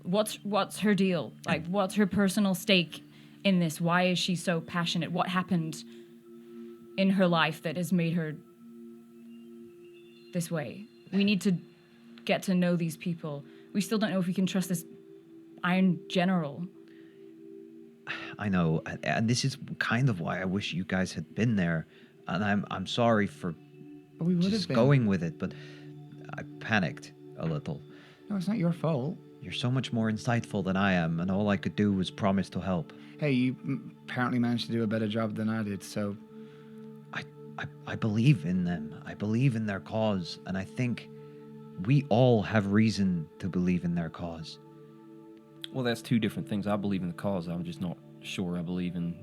What's her deal? Like, what's her personal stake in this? Why is she so passionate? What happened in her life that has made her this way? We need to get to know these people. We still don't know if we can trust this Iron General. I know, and this is kind of why I wish you guys had been there, and I'm sorry for But we would just have been. going with it, but I panicked a little. No, it's not your fault. You're so much more insightful than I am, and all I could do was promise to help. Hey, you apparently managed to do a better job than I did, so... I believe in them. I believe in their cause, and I think we all have reason to believe in their cause. Well, that's two different things. I believe in the cause. I'm just not sure I believe in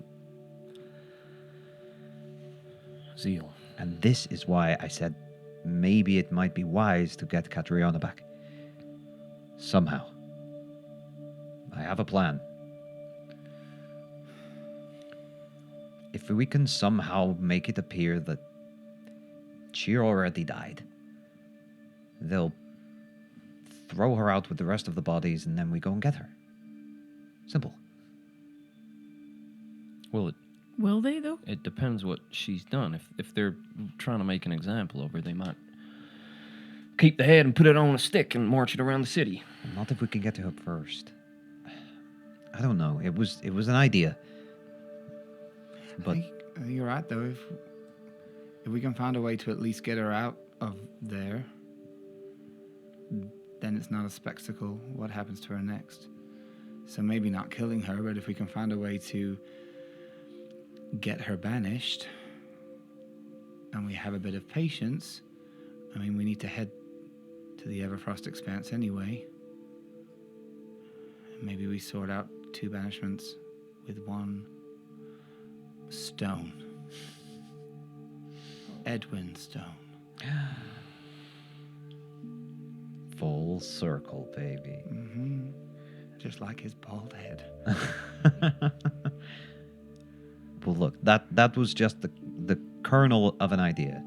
Zeal. And this is why I said maybe it might be wise to get Catriona back. Somehow. I have a plan. If we can somehow make it appear that she already died, they'll throw her out with the rest of the bodies and then we go and get her. Simple. Well, Will they though? it depends what she's done. If they're trying to make an example of her, they might keep the head and put it on a stick and march it around the city. Not if we can get to her first. I don't know. It was an idea. But I think you're right, though. If we can find a way to at least get her out of there, then it's not a spectacle what happens to her next. So maybe not killing her, but if we can find a way to get her banished, and we have a bit of patience, I mean, we need to head to the Everfrost Expanse anyway. Maybe we sort out 2 banishments with 1 stone. Edwin Stone. full circle, baby. Mm-hmm. Just like his bald head. Well, look, that was just the kernel of an idea.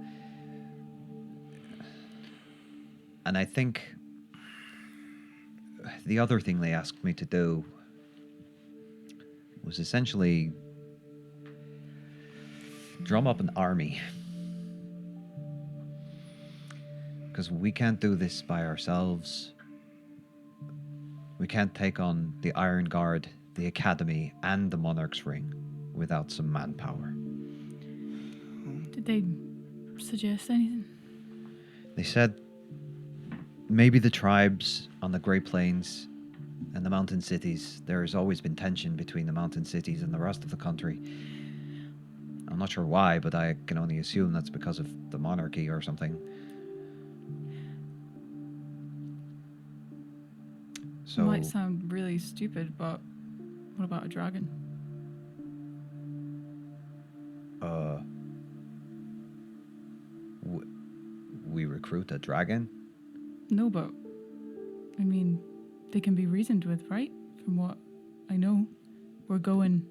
And I think the other thing they asked me to do was essentially drum up an army. Because we can't do this by ourselves. We can't take on the Iron Guard, the Academy, and the Monarch's Ring without some manpower. Did they suggest anything? They said maybe the tribes on the Great Plains and the mountain cities. There has always been tension between the mountain cities and the rest of the country. I'm not sure why, but I can only assume that's because of the monarchy or something. So, Might sound really stupid, but what about a dragon? we recruit a dragon? No, but I mean, they can be reasoned with, right? From what I know, we're going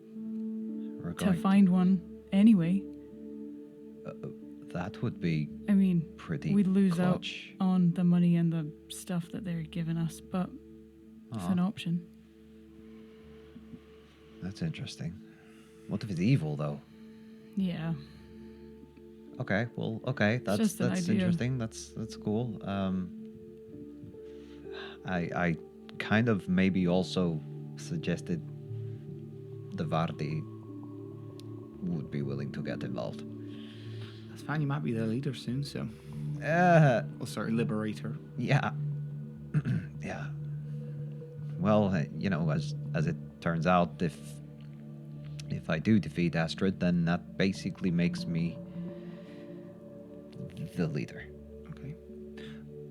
to find one anyway. That would be I mean, pretty we'd lose clutch. out on the money and the stuff that they're giving us, but it's an option. That's interesting. What if it's evil, though? Yeah. Okay, well, okay, that's just an idea. interesting. That's cool. I kind of maybe also suggested the Vardi would be willing to get involved. That's fine, you might be their leader soon, so. Oh, sorry, liberator. Yeah, yeah. Well, as it turns out, if I do defeat Astrid, then that basically makes me the leader. Okay.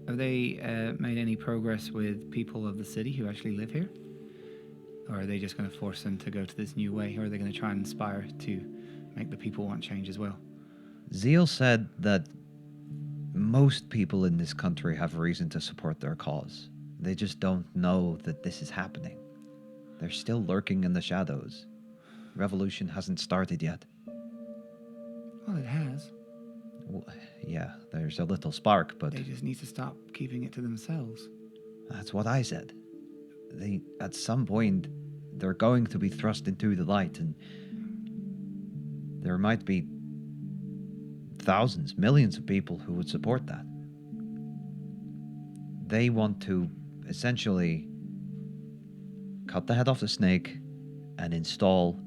Have they made any progress with people of the city who actually live here? Or are they just going to force them to go to this new way? Or are they going to try and inspire to make the people want change as well? Zeal said that most people in this country have reason to support their cause. They just don't know that this is happening. They're still lurking in the shadows. Revolution hasn't started yet. Well, it has. Well, yeah, there's a little spark, but They just need to stop keeping it to themselves. that's what I said. At some point, they're going to be thrust into the light, and there might be thousands, millions of people who would support that. They want to essentially cut the head off the snake and install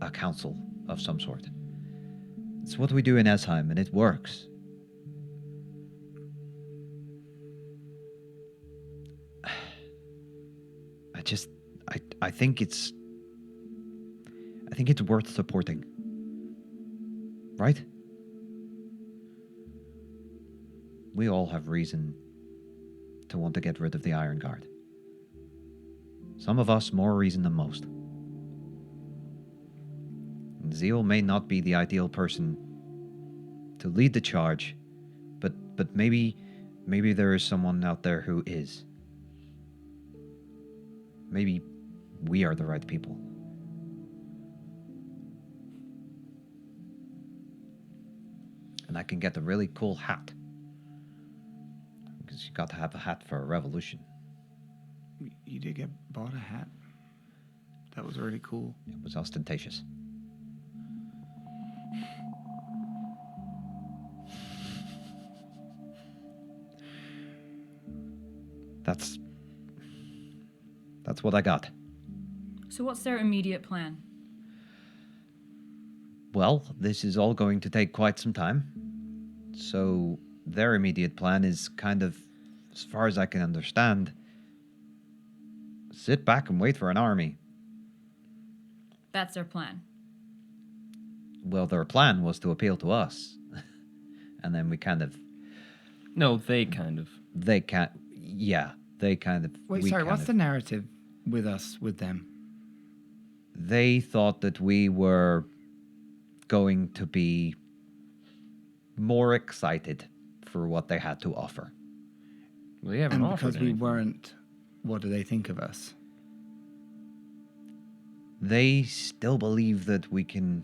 a council of some sort. It's what we do in Esheim, and it works. I think it's worth supporting. Right? We all have reason to want to get rid of the Iron Guard. Some of us more reason than most. And Zeal may not be the ideal person to lead the charge, but maybe there is someone out there who is. Maybe we are the right people. And I can get a really cool hat. Because you got to have a hat for a revolution. You did get bought a hat. That was really cool. It was ostentatious. That's what I got. So what's their immediate plan? Well, this is all going to take quite some time. So their immediate plan is kind of, as far as I can understand, sit back and wait for an army. That's their plan. Well, their plan was to appeal to us. And then we kind of... No, they kind of. They can't... Yeah, they kind of... Wait, we sorry, kind what's of- the narrative with us, with them? They thought that we were going to be more excited for what they had to offer. Well, they haven't And offered because we anything. weren't, what do they think of us? They still believe that we can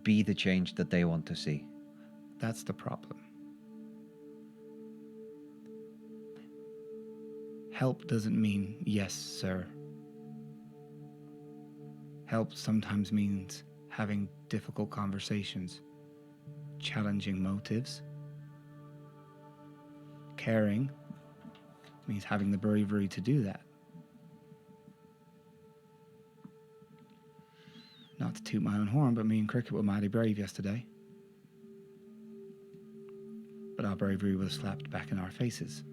be the change that they want to see. That's the problem. Help doesn't mean yes, sir. Help sometimes means having difficult conversations, challenging motives. Caring means having the bravery to do that. Not to toot my own horn, but me and Cricket were mighty brave yesterday. But our bravery was slapped back in our faces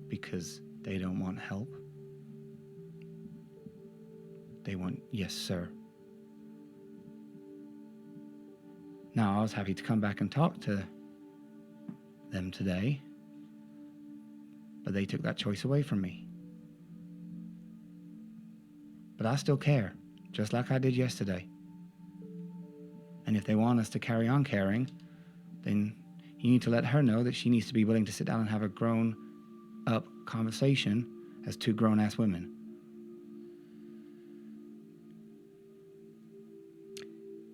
because they don't want help. They want yes, sir. Now, I was happy to come back and talk to them today, but they took that choice away from me. But I still care, just like I did yesterday. And if they want us to carry on caring, then you need to let her know that she needs to be willing to sit down and have a grown-up conversation as two grown-ass women.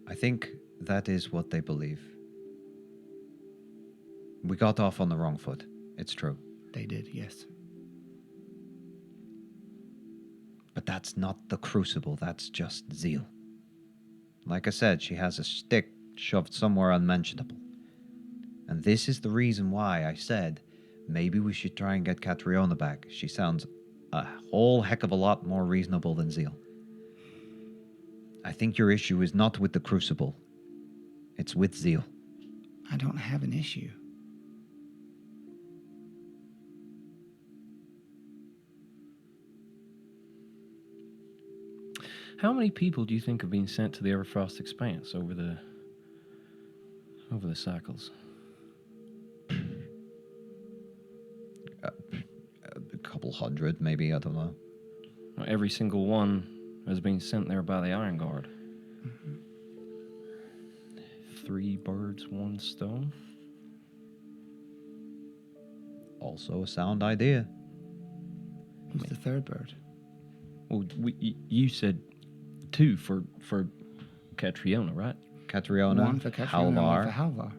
I think that is what they believe. We got off on the wrong foot. It's true. They did, yes. But that's not the crucible. That's just zeal. Like I said, she has a stick shoved somewhere unmentionable. And this is the reason why I said maybe we should try and get Catriona back. She sounds a whole heck of a lot more reasonable than Zeal. I think your issue is not with the crucible. It's with Zeal. I don't have an issue. How many people do you think have been sent to the Everfrost Expanse over the cycles? A couple hundred, maybe, I don't know. Well, every single one has been sent there by the Iron Guard. 3 birds, 1 stone. Also a sound idea. Who's the third bird? Well, you said 2 for Catriona, right? Catriona, One for Catriona, one for Halvar.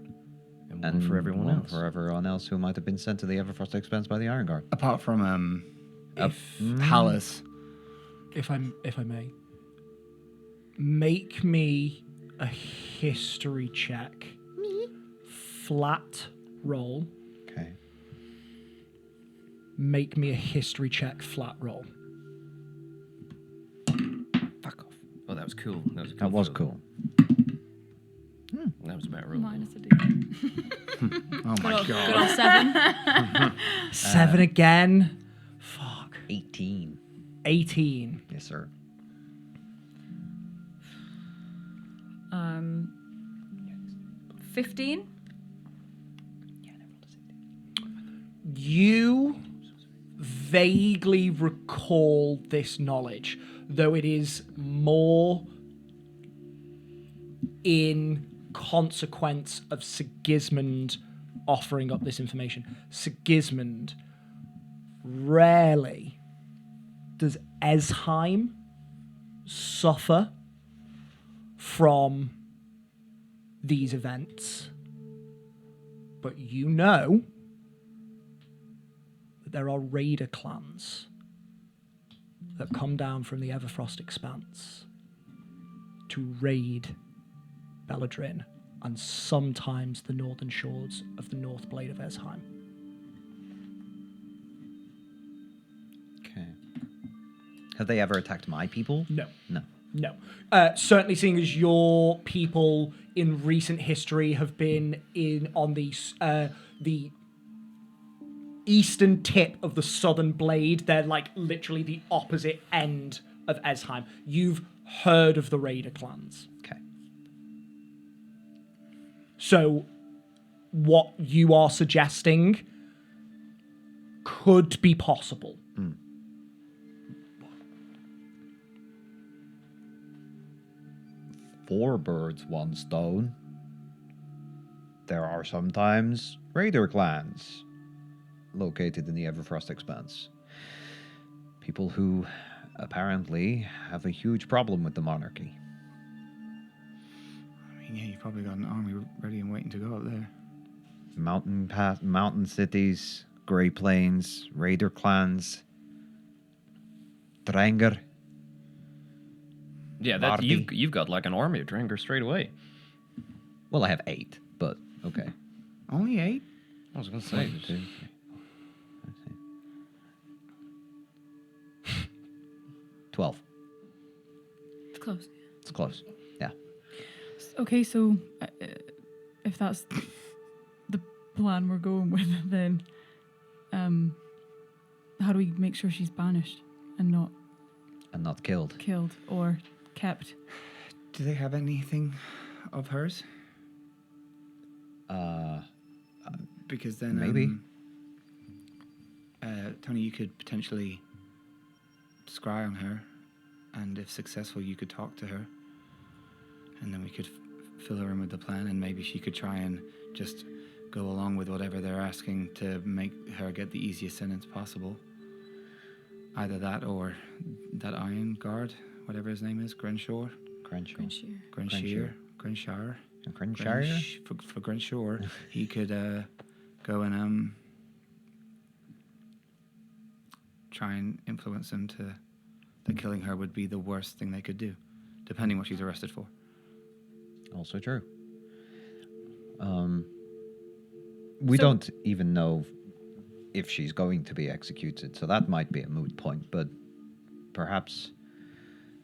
And one for everyone else. For everyone else who might have been sent to the Everfrost Expanse by the Iron Guard. Apart from If Hallis. if I may, make me a history check. Flat roll. Okay. Make me a history check. Flat roll. Fuck off. Oh, that was cool. That was cool. That was about rolling. Minus a D. Oh my Good god. old 7. 7 again. Fuck. 18. 18. Yes, sir. 15. You vaguely recall this knowledge, though it is more in consequence of Sigismund offering up this information. Sigismund, rarely does Esheim suffer from these events. But you know that there are raider clans that come down from the Everfrost Expanse to raid Beladrin and sometimes the northern shores of the North Blade of Esheim. Okay. Have they ever attacked my people? No. No. No. Certainly seeing as your people in recent history have been on the eastern tip of the southern blade. They're like literally the opposite end of Esheim. You've heard of the raider clans. Okay. So what you are suggesting could be possible. Four birds, one stone. There are sometimes raider clans located in the Everfrost Expanse. People who apparently have a huge problem with the monarchy. I mean, yeah, you've probably got an army ready and waiting to go up there. Mountain cities, Grey Plains, raider clans, Dranger. Yeah, that Vardy. you've got like an army of Dranger straight away. Well, I have 8, but okay. Only 8? I was gonna say. 1, 2, 3, 12. It's close. It's close. Yeah. Okay, so if that's the plan we're going with, then how do we make sure she's banished and not And not killed. killed or kept? Do they have anything of hers? Because then Maybe. Tony, you could potentially scry on her, and if successful, you could talk to her, and then we could fill her in with the plan, and maybe she could try and just go along with whatever they're asking to make her get the easiest sentence possible. Either that or that Iron Guard, whatever his name is, Grenshaw. Crenshaw. Grenshire. For Grenshaw, he could go and try and influence them to that killing her would be the worst thing they could do, depending what she's arrested for. Also true. We don't even know if she's going to be executed, so that might be a moot point, but perhaps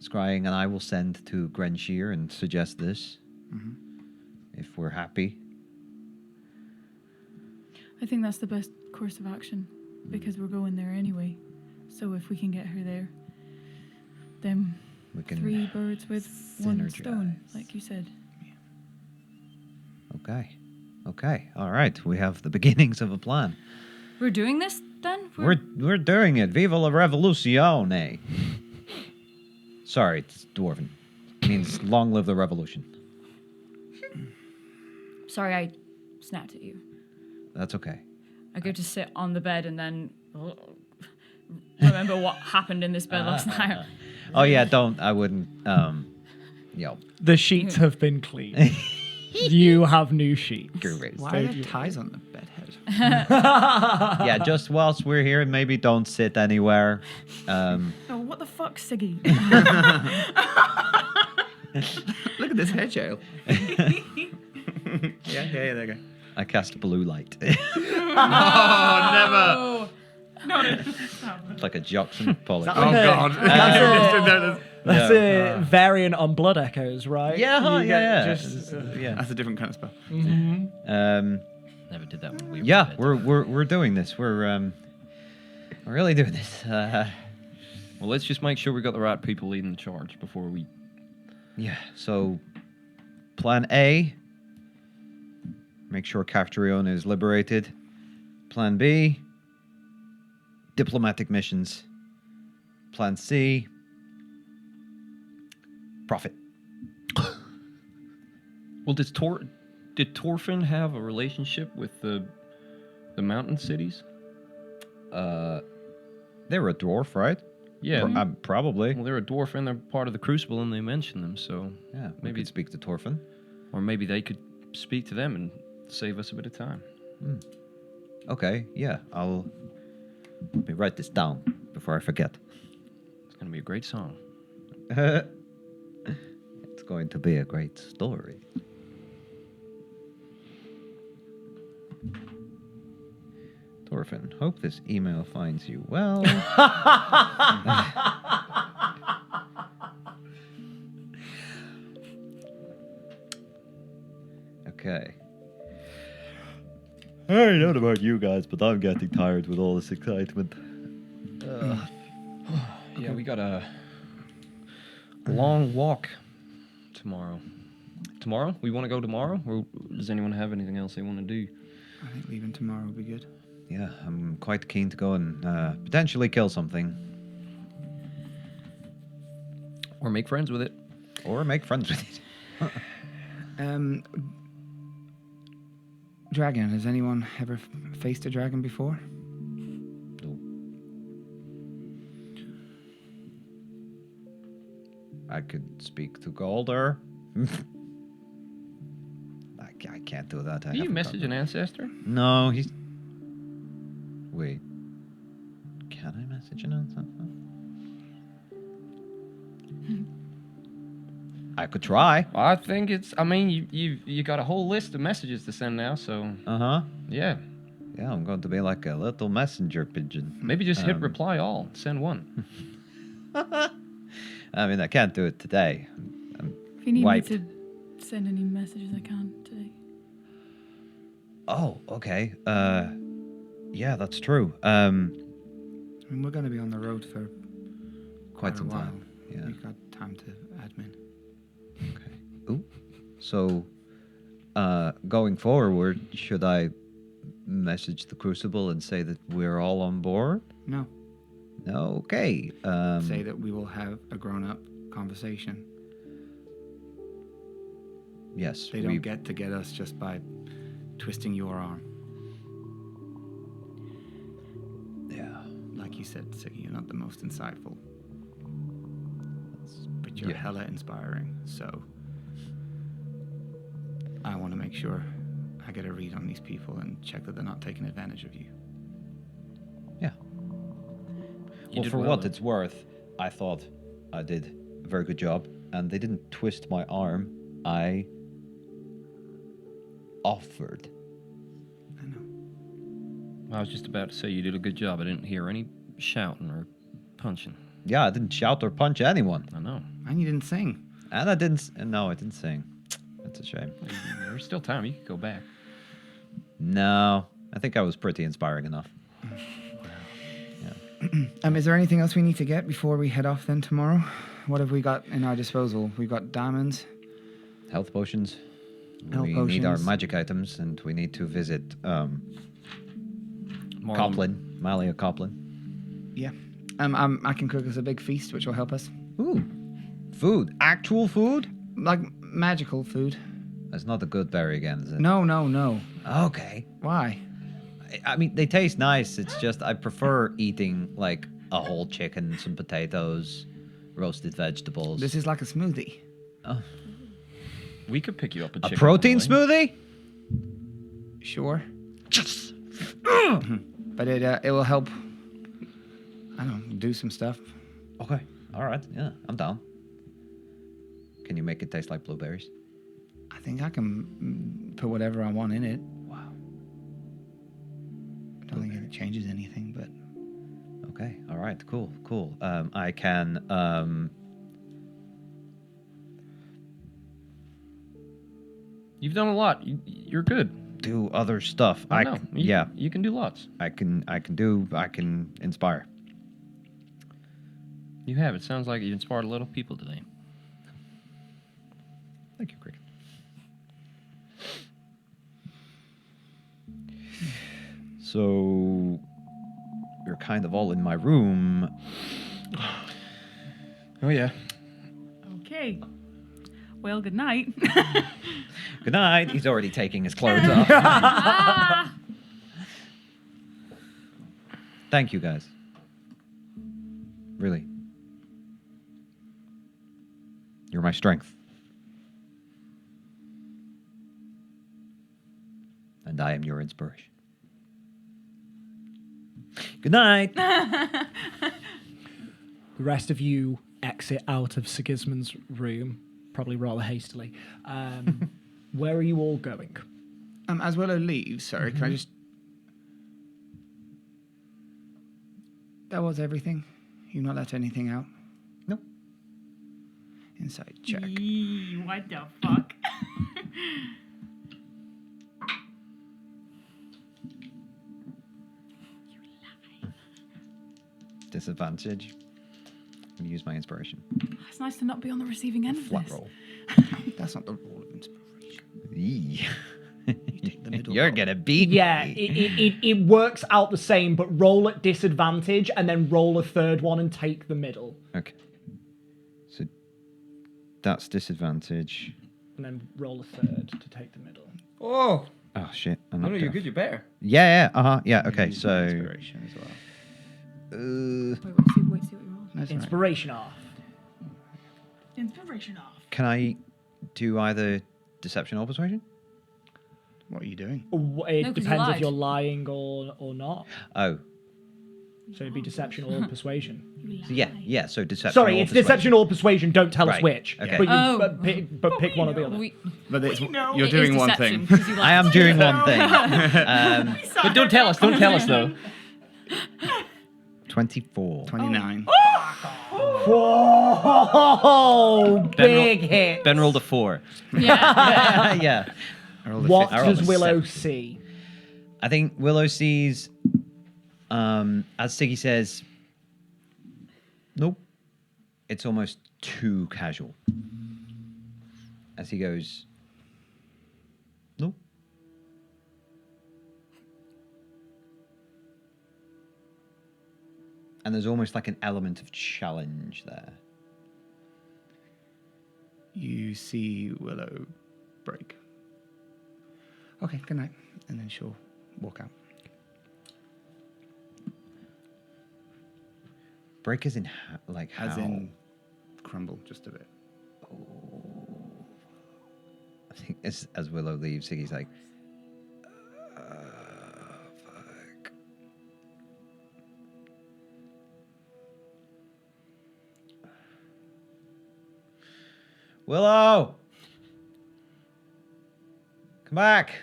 Scrying and I will send to Grenshire and suggest this, if we're happy. I think that's the best course of action because we're going there anyway. So if we can get her there, then We can 3 birds with 1 stone, synergize. like you said. Okay, all right, we have the beginnings of a plan. We're doing this then? We're doing it. Viva la revoluzione. Sorry, it's dwarven. It means long live the revolution. Sorry, I snapped at you. That's okay. I go to sit on the bed and then remember what happened in this bed last night. Oh yeah, I wouldn't yo. The sheets have been cleaned. You have new sheets. Great. Why are there ties on the bed head? Yeah, just whilst we're here, maybe don't sit anywhere. Oh, what the fuck, Siggy? Look at this hair jail. yeah, there you go. I cast blue light. Oh, Like a Jackson Pollock. Oh God! That's a variant on Blood Echoes, right? Yeah, You yeah. get just- Yeah. That's a different kind of spell. Never did that when we were Yeah, dead. we're doing this. We're really doing this. Well, let's just make sure we got the right people leading the charge before we. Yeah. So, Plan A. Make sure Cactrione is liberated. Plan B. Diplomatic missions. Plan C. Profit. Well, did Torfin have a relationship with the mountain cities? They were a dwarf, right? Yeah. Probably. Well, they're a dwarf and they're part of the Crucible, and they mentioned them. So Yeah, we maybe could speak to Torfin. or maybe they could speak to them and save us a bit of time. Okay, yeah, let me write this down before I forget. It's gonna be a great song. It's going to be a great story. Torfin, hope this email finds you well. Okay. I don't know about you guys, but I'm getting tired with all this excitement. Yeah, we got a long walk tomorrow. Tomorrow? We want to go tomorrow? Or does anyone have anything else they want to do? I think leaving tomorrow would be good. Yeah, I'm quite keen to go and potentially kill something. Or make friends with it? Or make friends with it. Dragon. Has anyone ever faced a dragon before? No. I could speak to Galder. I can't do that. Do you message an ancestor? No, he's... Wait. Can I message an ancestor? I could try. I think it's. I mean, you got a whole list of messages to send now, so Uh-huh. yeah. Yeah, I'm going to be like a little messenger pigeon. Maybe just hit reply all. Send one. I mean, I can't do it today. If you need Wiped. me to send any messages, I can today. Oh, okay. Yeah, that's true. I mean, we're going to be on the road for Quite a some while. time. Yeah. We've got time to admin. Okay. Ooh. So, going forward, should I message the Crucible and say that we're all on board? No. No. Okay. Say that we will have a grown-up conversation. Yes. They don't get to get us just by twisting your arm. Yeah. Like you said, Siggy, you're not the most insightful. But you're Yeah. hella inspiring, so I want to make sure I get a read on these people and check that they're not taking advantage of you. Yeah. You Well, did for well, what though. it's worth, I thought I did a very good job, and they didn't twist my arm. I offered. I know. I was just about to say you did a good job. I didn't hear any shouting or punching. Yeah, I didn't shout or punch anyone, I know. And you didn't sing. and I didn't. No, I didn't sing. That's a shame. There's still time. You could go back. No, I think I was pretty inspiring enough. Is there anything else we need to get before we head off then tomorrow? What have we got in our disposal? We've got diamonds. Health potions. Health We need our potions. magic items, and we need to visit Marlon- Coplin, Malia Coplin. Yeah. I can cook us a big feast, which will help us. Ooh, food, actual food. Like magical food. That's not a good berry again, is it? No. Okay. Why? I mean, they taste nice. It's just I prefer eating like a whole chicken, some potatoes, roasted vegetables. This is like a smoothie. We could pick you up a A chicken. protein on the way. smoothie? Sure. Yes. But it will help, I don't know, do some stuff. Okay. All right. Yeah, I'm down. Can you make it taste like blueberries? I think I can put whatever I want in it. Wow. I don't think it changes anything, but Okay. All right. Cool. I can. You've done a lot. You're good. Do other stuff. I know. Yeah. You can do lots. I can inspire. You have. It sounds like you inspired a lot of people today. Thank you, Cricket. So you're kind of all in my room. Oh yeah. Okay. Well, good night. Good night. He's already taking his clothes off. Thank you, guys. Really. You're my strength. And I am your inspiration. Good night. The rest of you exit out of Sigismund's room, probably rather hastily. Where are you all going? As Willow leaves, sorry, can I just... That was everything? You've not let anything out? Nope. Inside check. What the fuck? Disadvantage. I'm going to use my inspiration. It's nice to not be on the receiving end of Flat this. roll. That's not the role of inspiration. Eee. Take the middle You're roll. going to beat Yeah, me. it works out the same, but roll at disadvantage and then roll a third one and take the middle. Okay. So that's disadvantage. And then roll a third to take the middle. Oh, Oh, shit. I'm no, not you're gonna- good. You're better. Yeah, yeah. Uh-huh. Yeah, okay. Use my So... inspiration as well. Wait, see what you roll. That's right. Inspiration off. Inspiration off. Can I do either deception or persuasion? What are you doing? It No, 'cause you depends if lied. you're lying or not. Oh. So it'd be deception or persuasion. So yeah, so deception Sorry, or it's deception or persuasion. Don't tell us Right, which. okay. But, Oh. but pick one or the other. But it's, know. you're It doing is one deception, thing. 'cause you I am lied. doing one thing. But don't tell us. Don't tell us though. 24. 29. Whoa! Big hit. Ben rolled a 4. Yeah. Yeah. I rolled a What 50. does Willow see? I think Willow sees, as Siggy says, nope. It's almost too casual. As he goes, nope. And there's almost like an element of challenge there. You see Willow break. Okay, good night. And then she'll walk out. Break is in like how? As in crumble just a bit. I think as Willow leaves, Siggy's like, fuck. Willow! Come back!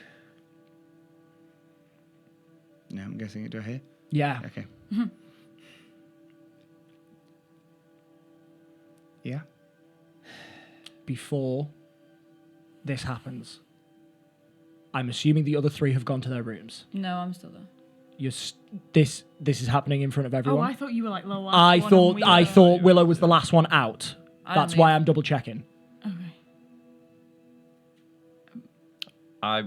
Yeah, I'm guessing it do I hear? Yeah. Okay. Yeah? Before this happens, I'm assuming the other three have gone to their rooms. No, I'm still there. This is happening in front of Oh, everyone. I thought you were like low. I thought Willow was the last one out. I don't That's why leave. I'm double checking. Okay. I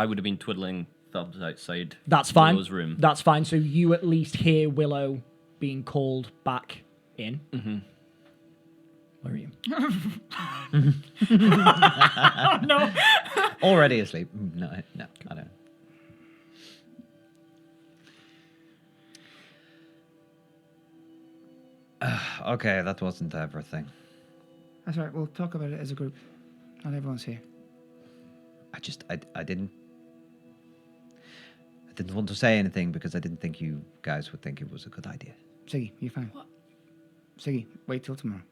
would have been twiddling thumbs outside. That's fine. Willow's room. That's fine. So you at least hear Willow being called back in. Mm-hmm. Where are you? Already asleep. No, I don't. Okay, that wasn't everything. That's right. We'll talk about it as a group. Not everyone's here. I didn't want to say anything because I didn't think you guys would think it was a good idea. Siggy, you're fine. What? Siggy, wait till tomorrow.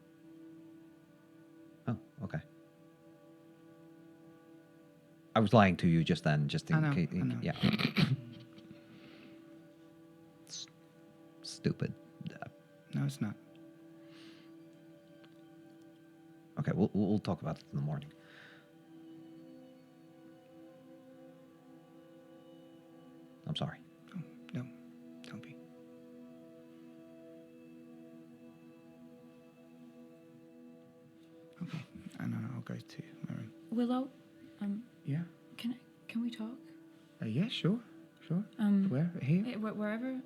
Oh, okay. I was lying to you just then, just in I know, case. I know. Yeah. Stupid. No, it's not. Okay, we'll talk about it in the morning. I'm sorry. No, don't be. Okay, and then I'll go to my room. Willow, Yeah? can we talk? Yeah, sure. Um, Where? Here? wherever.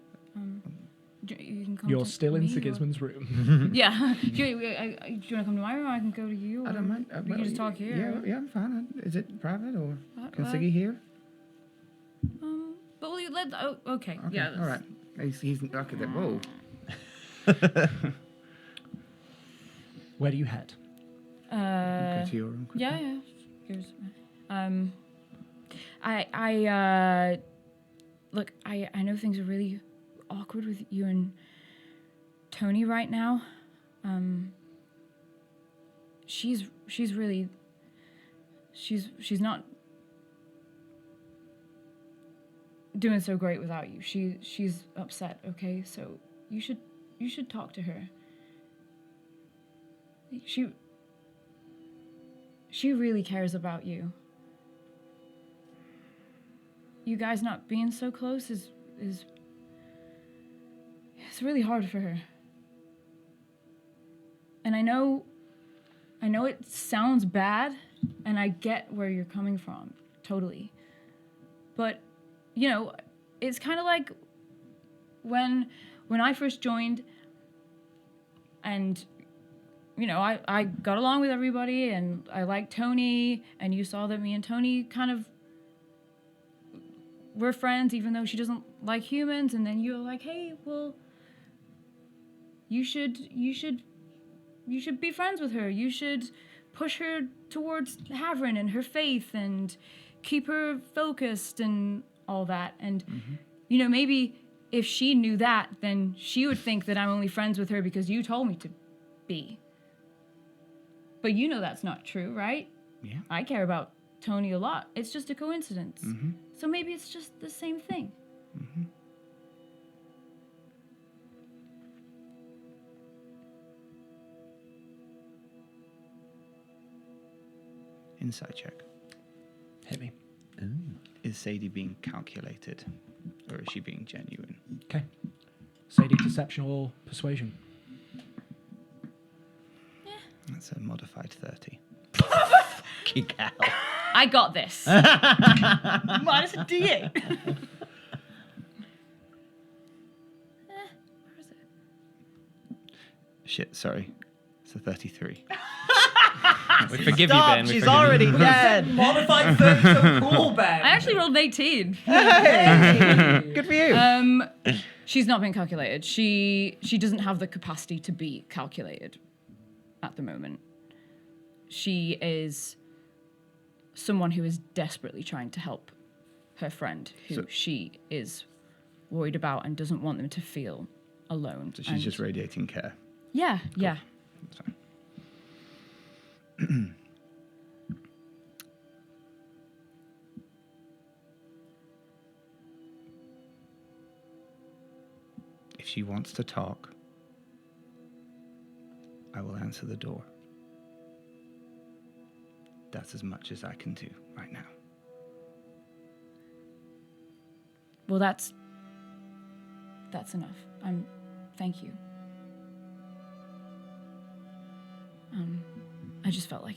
You can come You're to still in me, or- Sigismund's room. Yeah. Do you want to come to my room? I can go to you. I or don't mind. We can just talk here. Yeah, I'm fine. Is it private or can well- Siggy hear? But we let. Oh, okay. Okay, Yeah. all right. He's okay. Whoa. Where do you head? Go to your room. quickly. Yeah. Here's, look, I know things are really awkward with you and Tony right now. She's really, she's not doing so great without you. She's upset, okay? So you should talk to her. She really cares about you. You guys not being so close is it's really hard for her. And I know it sounds bad, and I get where you're coming from, totally. But, you know, it's kind of like when I first joined, and you know, I got along with everybody, and I liked Tony, and you saw that me and Tony kind of were friends, even though she doesn't like humans, and then you were like, hey, well, you should be friends with her. You should push her towards Havrin and her faith, and keep her focused and all that. And, you know, maybe if she knew that, then she would think that I'm only friends with her because you told me to be. But you know that's not true, right? Yeah. I care about Tony a lot. It's just a coincidence. So maybe it's just the same thing. Insight check. Hit me. Is Sadie being calculated, or is she being genuine? Okay. Sadie, deception or persuasion? That's a modified 30. Kick out. I got this. Minus a D8. Where is it? Shit, sorry. It's a 33. We forgive you, Stop, Ben. We she's forgive you. already dead. Modified 30, so cool, Ben. I actually rolled an 18. Good for you. She's not being calculated. She doesn't have the capacity to be calculated at the moment. She is someone who is desperately trying to help her friend, who she is worried about and doesn't want them to feel alone. So she's And- just radiating care. Yeah, yeah. That's fine. If she wants to talk, I will answer the door. That's as much as I can do right now. Well, that's enough. Thank you. I just felt like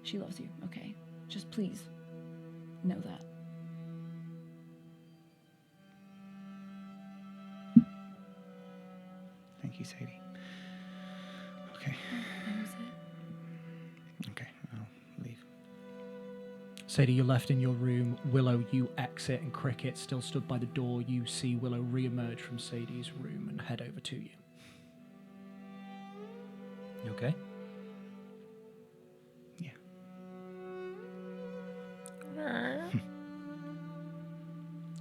she loves you, okay? Just please know that. Thank you, Sadie. Okay. That was it. Okay, I'll leave. Sadie, you're left in your room. Willow, you exit, and Cricket, still stood by the door. You see Willow re-emerge from Sadie's room and head over to you. You okay? Yeah.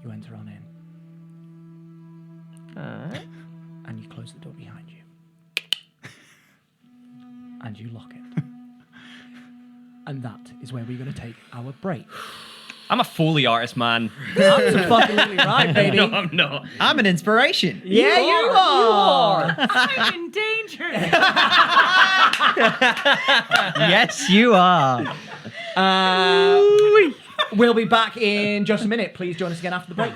You enter on in. And you close the door behind you. And you lock it. And that is where we're going to take our break. I'm a Foley artist, man. Absolutely right, baby. No, I'm not. I'm an inspiration. Yeah, you are. I'm in danger. Yes, you are. We'll be back in just a minute. Please join us again after the break.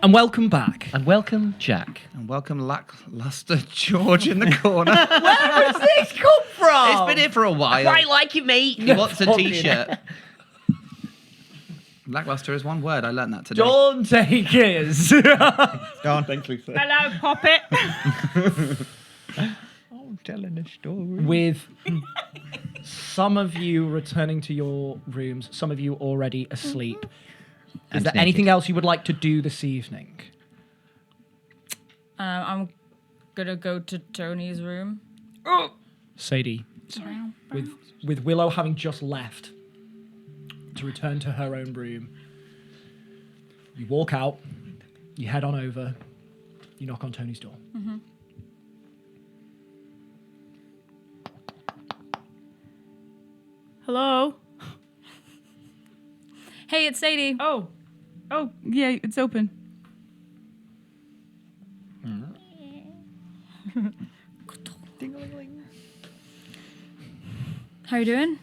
And welcome back. And welcome, Jack. And welcome, lackluster George in the corner. Where does this come from? It's been here for a while. I like you, mate. He wants a Fucking t-shirt. Lackluster is one word. I learned that today. Don't take his. Go on. Thanks, Lisa. Hello, Poppet. Oh, telling a story. With some of you returning to your rooms, some of you already asleep. Is And there naked. anything else you would like to do this evening? I'm gonna go to Tony's room. Sadie, with Willow having just left to return to her own room, you walk out, you head on over, you knock on Tony's door. Hello. Hey, it's Sadie. Oh, yeah, it's open. How you doing?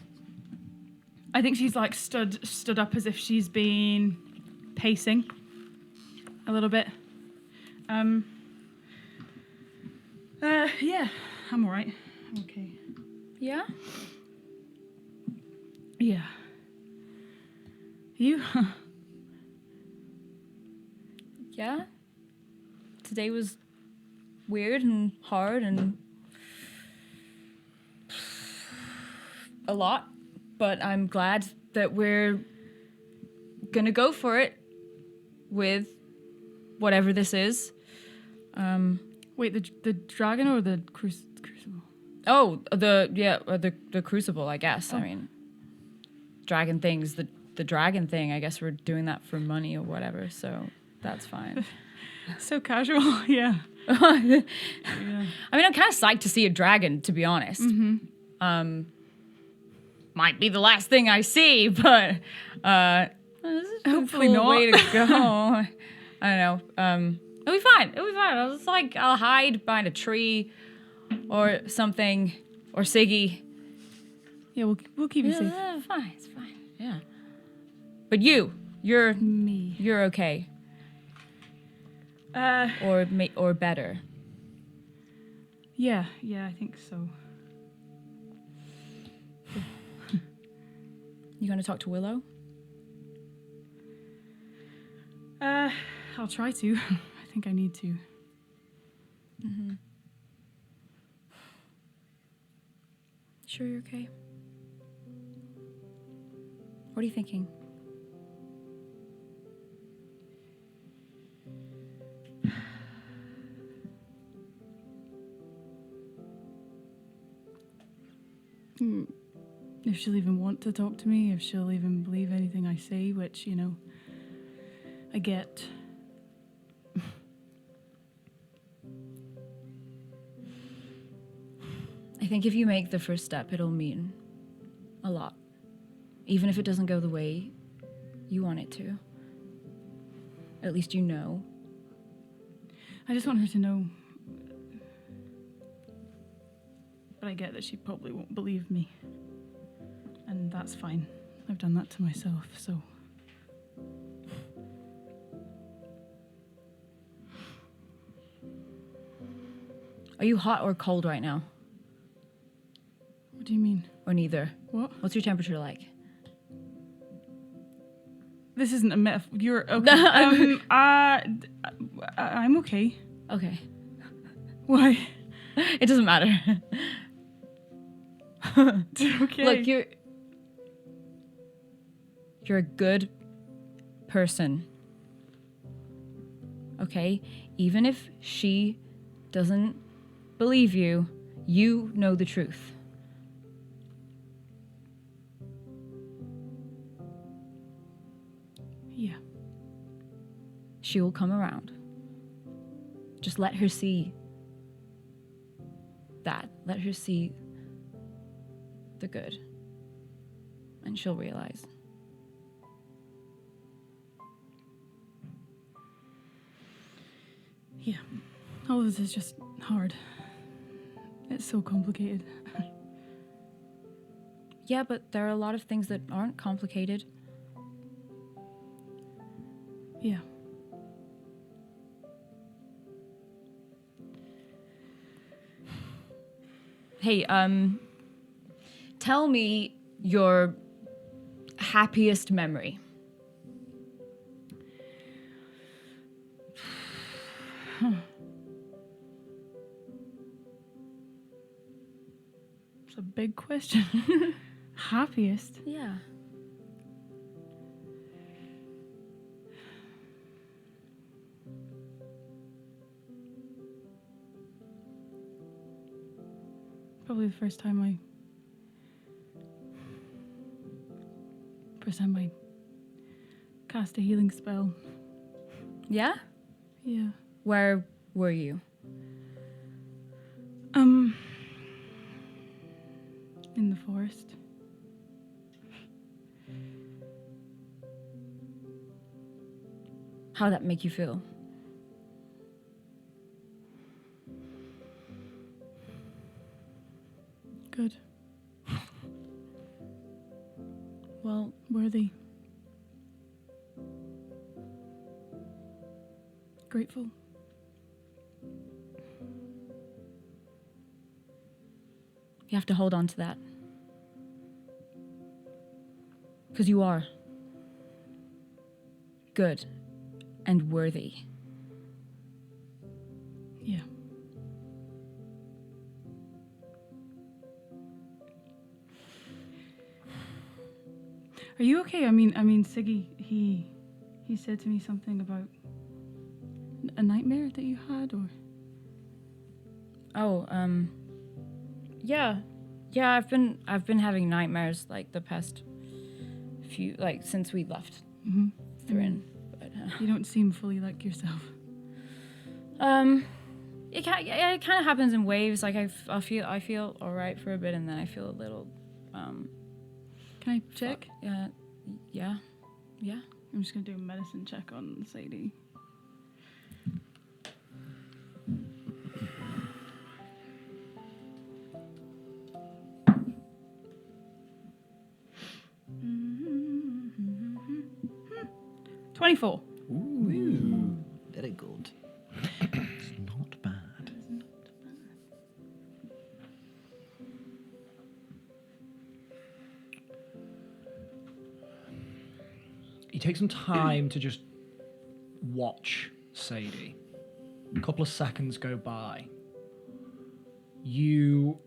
I think she's like stood up as if she's been pacing a little bit. Yeah, I'm all right. Okay. Yeah? Yeah. You? Yeah? Today was weird and hard and a lot, but I'm glad that we're gonna go for it with whatever this is. Wait, the dragon or the crucible? Oh, the crucible, I guess. I mean, dragon things, the dragon thing, I guess we're doing that for money or whatever, so that's fine. So casual, yeah. I mean, I'm kind of psyched to see a dragon, to be honest. Might be the last thing I see, but this is a Hopefully cool not. way to go. I don't know. It'll be fine. It'll be fine. I'll just I'll hide behind a tree or something, or Siggy. Yeah, we'll keep you safe. Yeah, fine. It's fine. Yeah. But you're Me. you're okay, or better. Yeah, I think so. You gonna talk to Willow? I'll try to. I think I need to. Sure you're okay? What are you thinking? If she'll even want to talk to me, if she'll even believe anything I say, which, I get. I think if you make the first step, it'll mean a lot. Even if it doesn't go the way you want it to. At least you know. I just want her to know. But I get that she probably won't believe me. And that's fine. I've done that to myself, so. Are you hot or cold right now? What do you mean? Or neither? What? What's your temperature like? This isn't a metaphor. You're okay. I'm okay. Okay. Why? It doesn't matter. Okay. Look, you're a good person. Okay? Even if she doesn't believe you, you know the truth. Yeah. She will come around. Just let her see that. Let her see the good. And she'll realize. Yeah. All of this is just hard. It's so complicated. Yeah, but there are a lot of things that aren't complicated. Yeah. Hey, tell me your happiest memory. It's a big question. Happiest? Yeah. Probably the first time I cast a healing spell. Yeah? Yeah. Where were you? In the forest. How'd that make you feel? Good. Well, worthy. Grateful. You have to hold on to that. Because you are good and worthy. Yeah. Are you okay? I mean, Siggy, he said to me something about a nightmare that you had, or yeah, I've been having nightmares like the past few, like since we left Thrin. But you don't seem fully like yourself. it kind of happens in waves. Like I feel all right for a bit, and then I feel a little Can I check? yeah. I'm just gonna do a medicine check on Sadie. Mm-hmm. 24. Ooh, very good. It's not bad. You take some time to just watch Sadie. A couple of seconds go by. You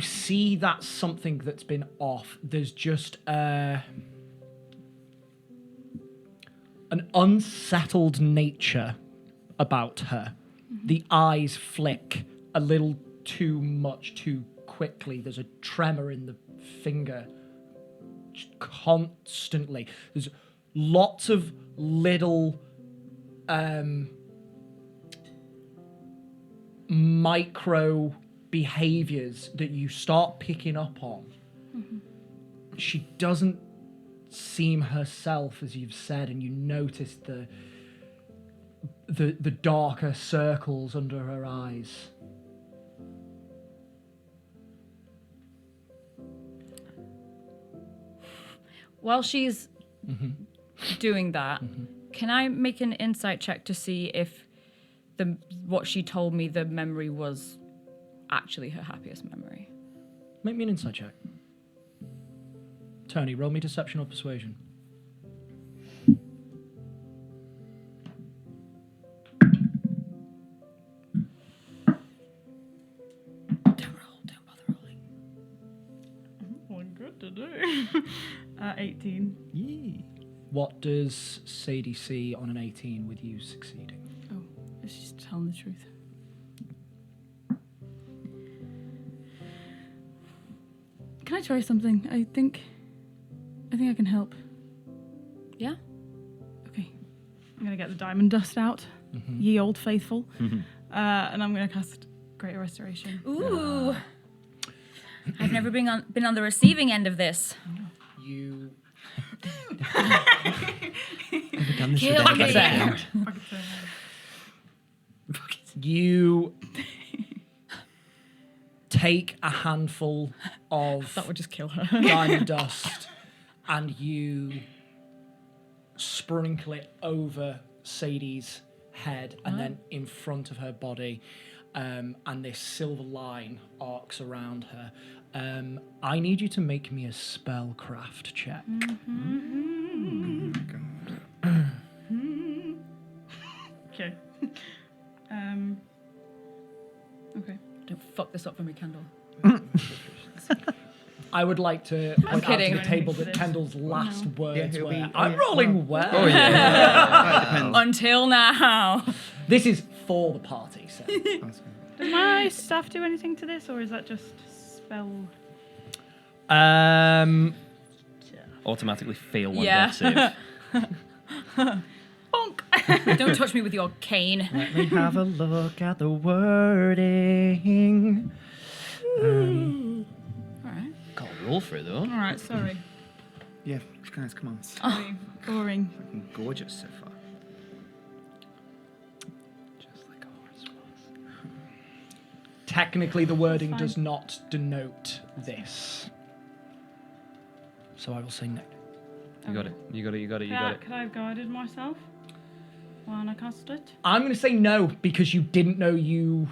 see that something that's been off. There's just an unsettled nature about her. The eyes flick a little too much too quickly. There's a tremor in the finger just constantly. There's lots of little micro behaviors that you start picking up on. She doesn't seem herself, as you've said, and you notice the darker circles under her eyes. While she's doing that, can I make an insight check to see if what she told me, the memory was actually her happiest memory? Make me an insight check. Tony, roll me deception or persuasion. Don't bother rolling. Oh, good to do. 18. Yee. What does Sadie see on an 18 with you succeeding? Oh, she's telling the truth. Can I try something? I think I can help. Yeah? Okay. I'm gonna get the diamond dust out. Ye old faithful. And I'm gonna cast Greater Restoration. Ooh. I've never been on the receiving end of this. You Never done this Kill with me. anybody before. you take a handful of That would just kill her. diamond dust and you sprinkle it over Sadie's head and then in front of her body, and this silver line arcs around her. I need you to make me a spellcraft check. Okay. Okay. Don't fuck this up for me, Kendall. I would like to point out to kidding. the table that Kendall's last words he'll were, be- I'm rolling well. Oh yeah. Depends. Until now. This is for the party, so. Does my staff do anything to this, or is that just spell? Automatically fail one Yeah. death save. Bonk! Don't touch me with your cane. Let me have a look at the wording. Alright. Can't roll for it though. Alright, sorry. Yeah, guys, come on. Sorry, boring. Fucking gorgeous so far. Just like a horse was. Technically, the wording fine. does not denote this. So I will say no. You got it. You got it. You got it. You got it. Could I have guided myself when I cast it? I'm going to say no because you didn't know you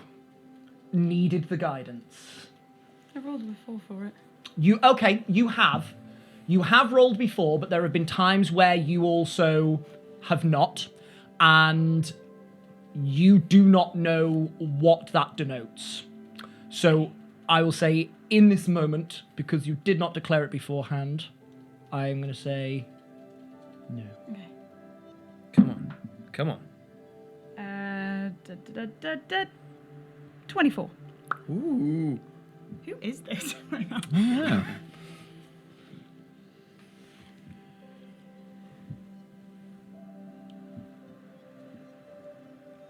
needed the guidance. I rolled a 4 for it. You have rolled before, but there have been times where you also have not, and you do not know what that denotes. So I will say in this moment, because you did not declare it beforehand, I am going to say no. Okay. Come on. Come on. 24. Ooh. Who is this right now? Yeah.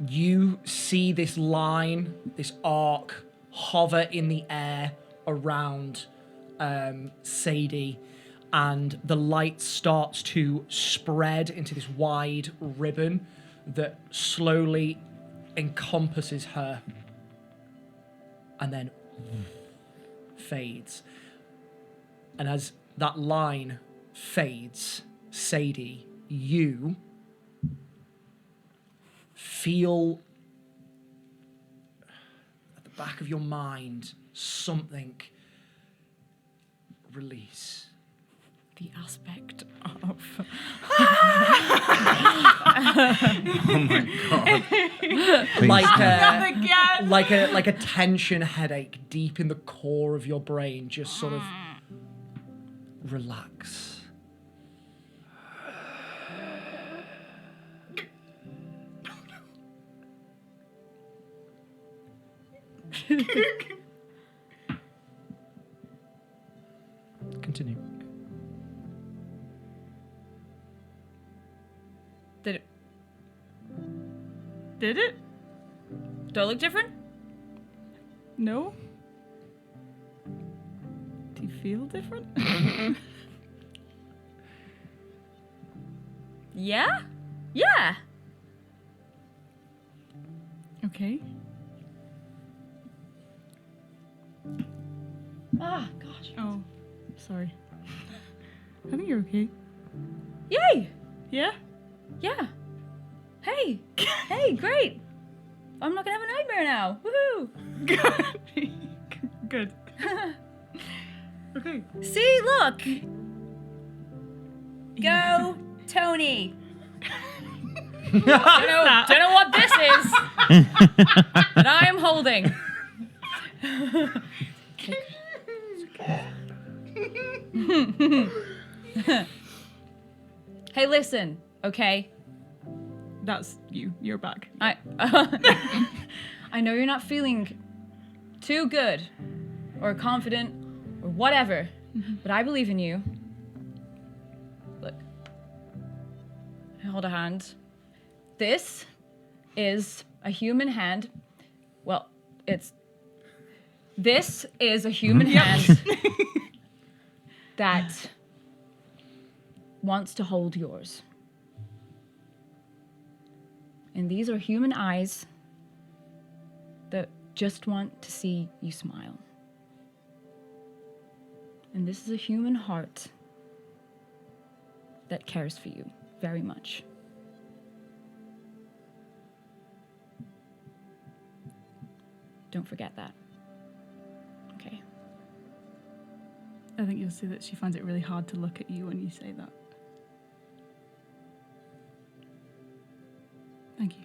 You see this line, this arc, hover in the air around Sadie, and the light starts to spread into this wide ribbon that slowly encompasses her and then fades. And as that line fades, Sadie, you feel at the back of your mind something release. The aspect of. Like a tension headache deep in the core of your brain, just sort of relax. Continue. Did it? Did it? Do I look different? No. Do you feel different? Yeah? Yeah. Okay. Ah, gosh. Oh, sorry. I think you're okay. Yay! Yeah? Yeah. Hey. Hey, great. I'm not gonna have a nightmare now. Woohoo! Good. Okay. See, look. Go, Tony. don't know what this is, but I am holding. Hey, listen, okay? That's you. You're back. I know you're not feeling too good or confident or whatever, but I believe in you. Look. I hold a hand. This is a human hand. Well, this is a human hand that wants to hold yours. And these are human eyes that just want to see you smile. And this is a human heart that cares for you very much. Don't forget that. Okay. I think you'll see that she finds it really hard to look at you when you say that. Thank you.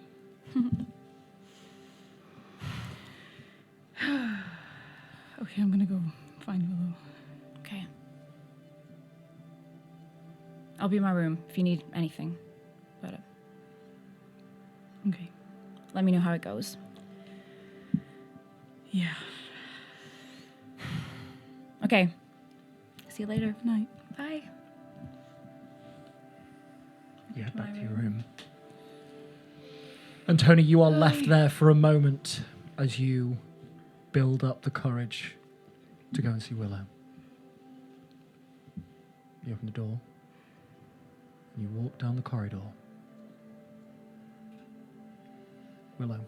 Okay, I'm gonna go find Willow. Okay. I'll be in my room if you need anything. But Okay. let me know how it goes. Yeah. Okay. See you later. Good night. Bye. You head back to your room. And Tony, you are left there for a moment as you build up the courage to go and see Willow. You open the door, and you walk down the corridor. Willow,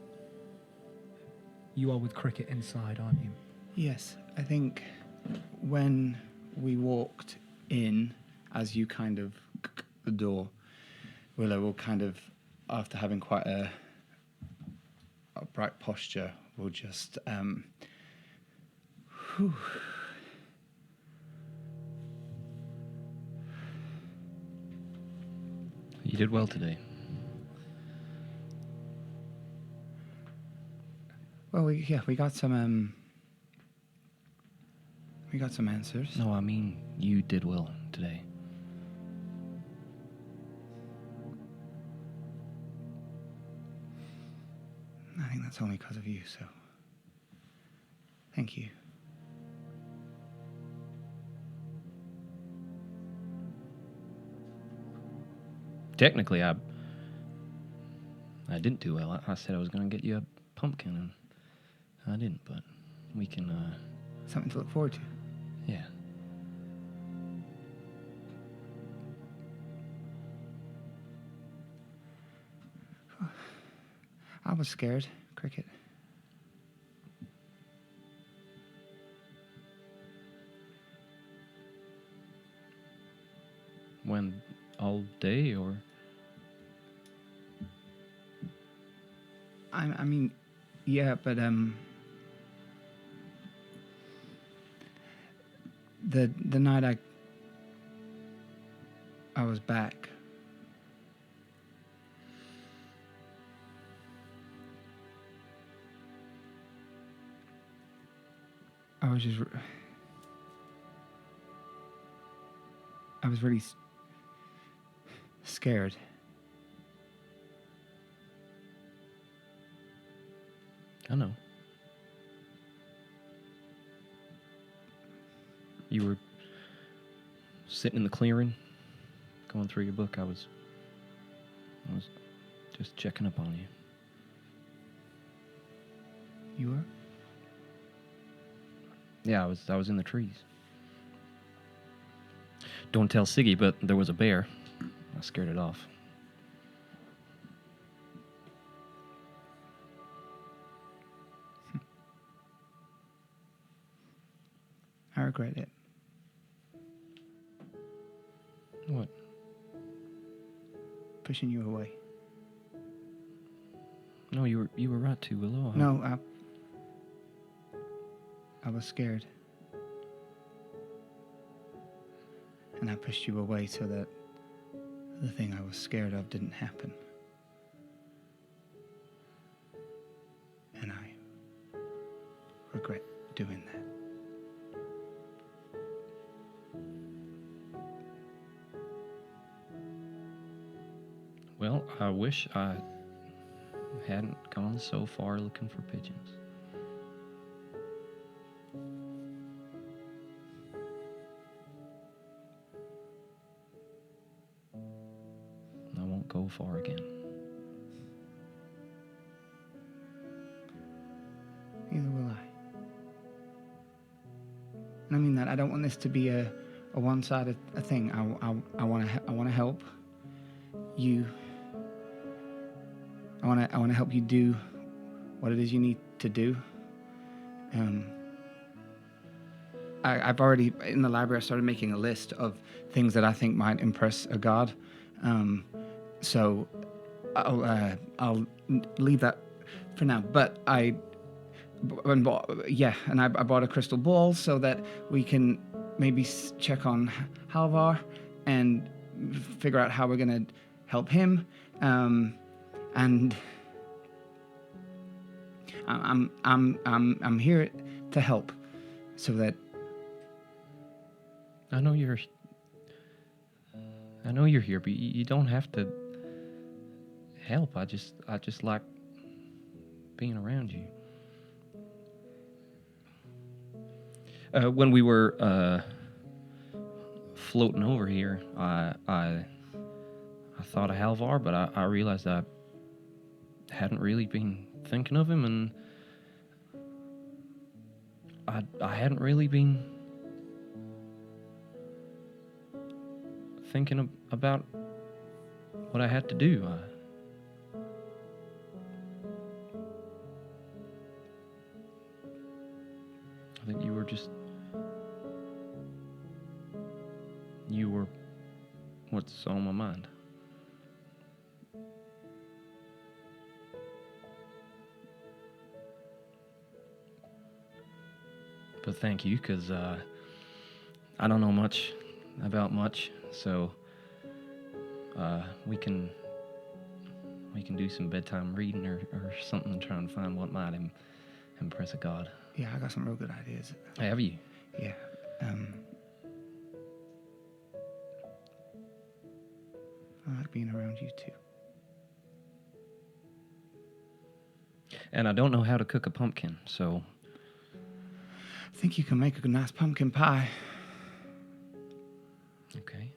you are with Cricket inside, aren't you? Yes, I think when we walked in, as you kind of the door, Willow will kind of, after having quite a upright posture, will just You did well today. Well, we got some answers. No, I mean, you did well today. I think that's only because of you, so thank you. Technically, I didn't do well. I said I was going to get you a pumpkin, and I didn't, but we can, Something to look forward to. yeah. I was scared, Cricket. When all day, or? I mean, yeah, but the night I was back, I was just I was really scared. I know. You were sitting in the clearing, going through your book. I was just checking up on you. You were? Yeah, I was in the trees. Don't tell Siggy, but there was a bear. I scared it off. I regret it. What? Pushing you away. No, you were right to, Willow. No, I was scared. And I pushed you away so that the thing I was scared of didn't happen. And I regret doing that. Well, I wish I hadn't gone so far looking for pigeons. I won't go far again. Neither will I. And I mean that. I don't want this to be a one-sided thing. I want to help you. I want to help you do what it is you need to do. I've already in the library. I started making a list of things that I think might impress a god. So I'll leave that for now. But and I bought a crystal ball so that we can maybe check on Halvar and figure out how we're gonna help him. And I'm here to help, so that I know you're here, but you don't have to help. I just like being around you. When we were floating over here, I thought of Halvar, but I realized I hadn't really been thinking of him, and I hadn't really been thinking about what I had to do. I think you were what's on my mind. But thank you, because I don't know much about much, so we can do some bedtime reading or something, trying to find what might impress a god. yeah, I got some real good ideas. Have you? Yeah. I like being around you too. And I don't know how to cook a pumpkin, so I think you can make a nice pumpkin pie. okay.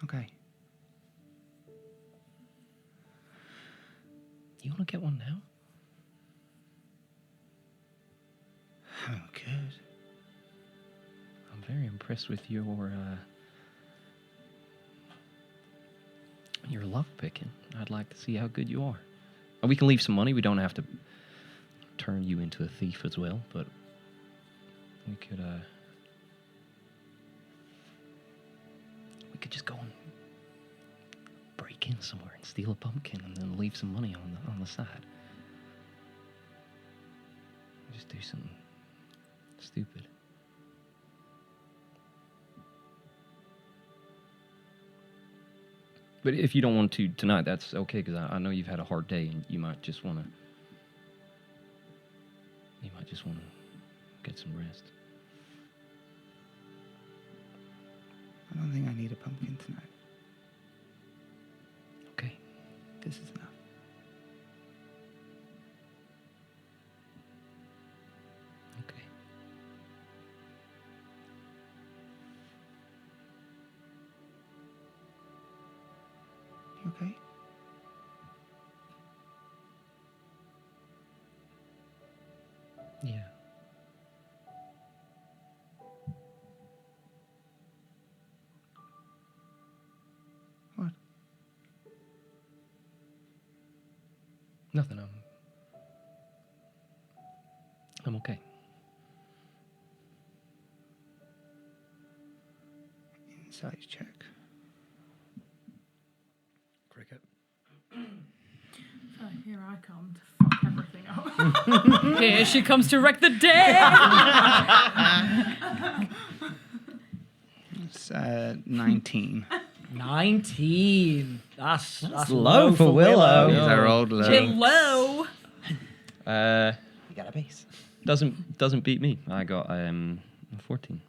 Okay. You want to get one now? Oh, good. I'm very impressed with your luck picking. I'd like to see how good you are. We can leave some money. We don't have to turn you into a thief as well, but we could just go and break in somewhere and steal a pumpkin and then leave some money on the side. Just do something stupid. But if you don't want to tonight, that's okay, because I know you've had a hard day and you might just want to get some rest. I don't think I need a pumpkin tonight. Okay. This is enough. Okay. You okay? Yeah. What? Nothing. I'm okay. Insight check. Cricket. So here I come to fuck everything up. Here she comes to wreck the day. It's 19. 19. That's low for Willow. These are old low. Hello. You got a base. Doesn't beat me. I got 14.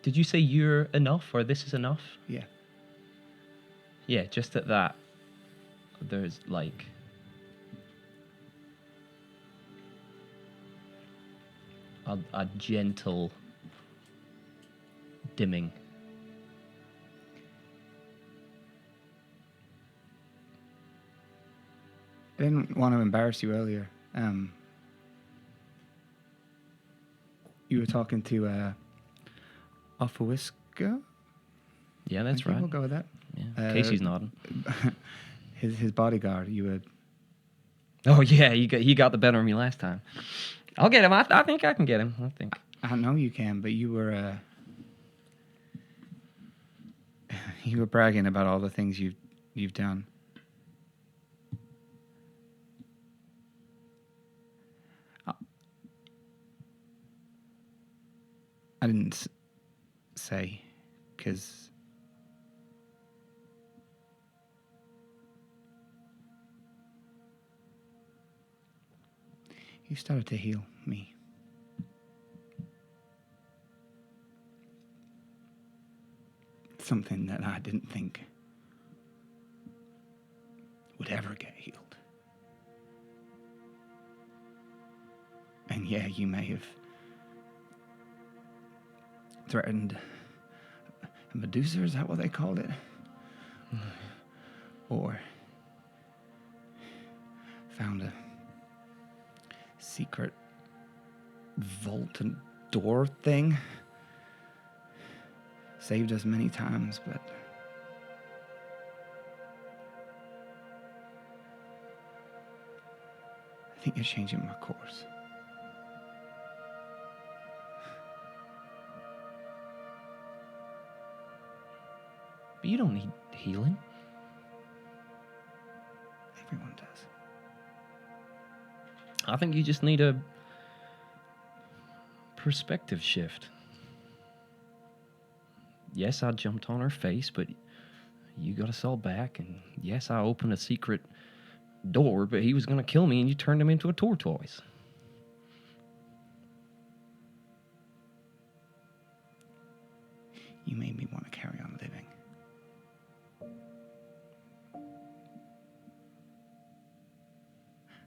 Did you say you're enough, or this is enough? Yeah. Yeah, just at that, there's like a gentle dimming. I didn't want to embarrass you earlier. You were talking to Offawiska? Yeah, that's Okay, right. We'll go with that. Yeah. Casey's nodding. His bodyguard. You were. Oh yeah, he got the better of me last time. I'll get him. I think I can get him. I think. I know you can, but you were bragging about all the things you've done. I didn't say, because you started to heal me. Something that I didn't think would ever get healed. And yeah, you may have threatened a Medusa, is that what they called it? Or found a secret vault and door thing. Saved us many times, but I think you're changing my course. But you don't need healing. Everyone does. I think you just need a perspective shift. Yes, I jumped on her face, but you got us all back. And yes, I opened a secret door, but he was going to kill me, and you turned him into a tortoise. You made me want to carry on living.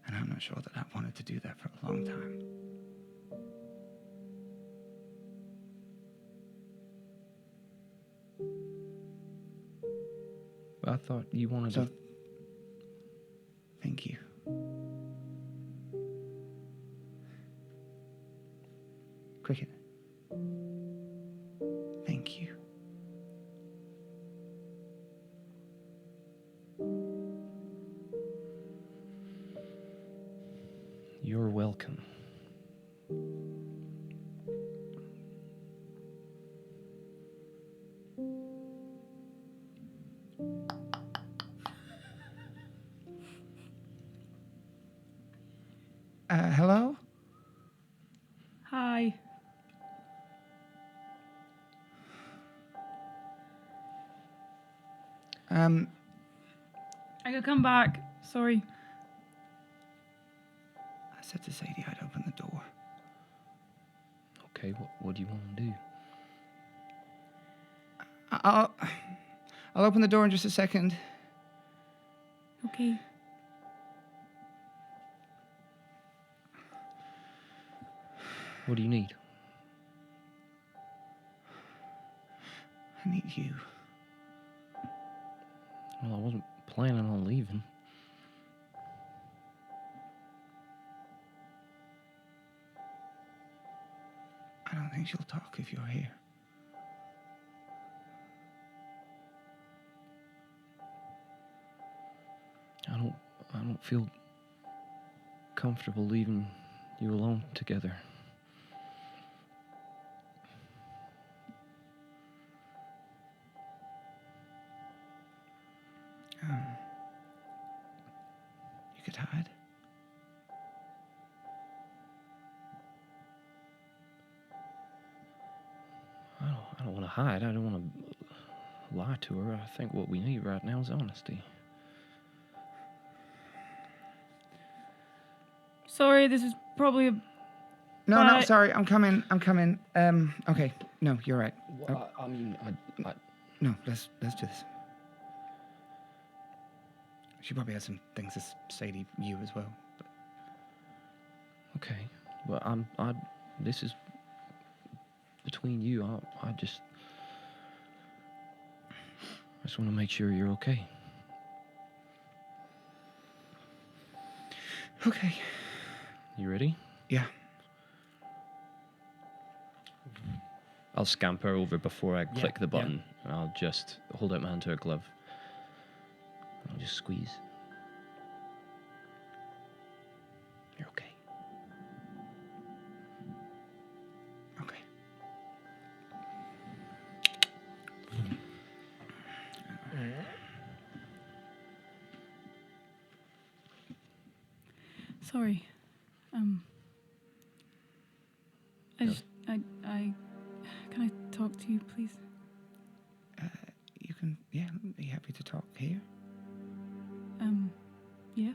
And I'm not sure that I wanted to do that for a long time. I thought you wanted So, to... thank you. Cricket. Thank you. You're welcome. Hello? Hi. I could come back. Sorry. I said to Sadie I'd open the door. Okay, what do you want to do? I'll open the door in just a second. Okay. What do you need? I need you. Well, I wasn't planning on leaving. I don't think she'll talk if you're here. I don't feel comfortable leaving you alone together. You could hide. I don't want to hide. I don't want to lie to her. I think what we need right now is honesty. Sorry, this is probably a... No, Bye. sorry. I'm coming. Okay. No, you're right. Well, I mean, No, let's do this. She probably has some things to say to you as well. But okay. Well, this is between you. I just want to make sure you're okay. okay. You ready? Yeah. I'll scamper over before I click the button. And I'll just hold out my hand to her glove. I'll just squeeze. You're okay. Okay. Sorry. Can I talk to you, please? You can, yeah, be happy to talk here. Yeah.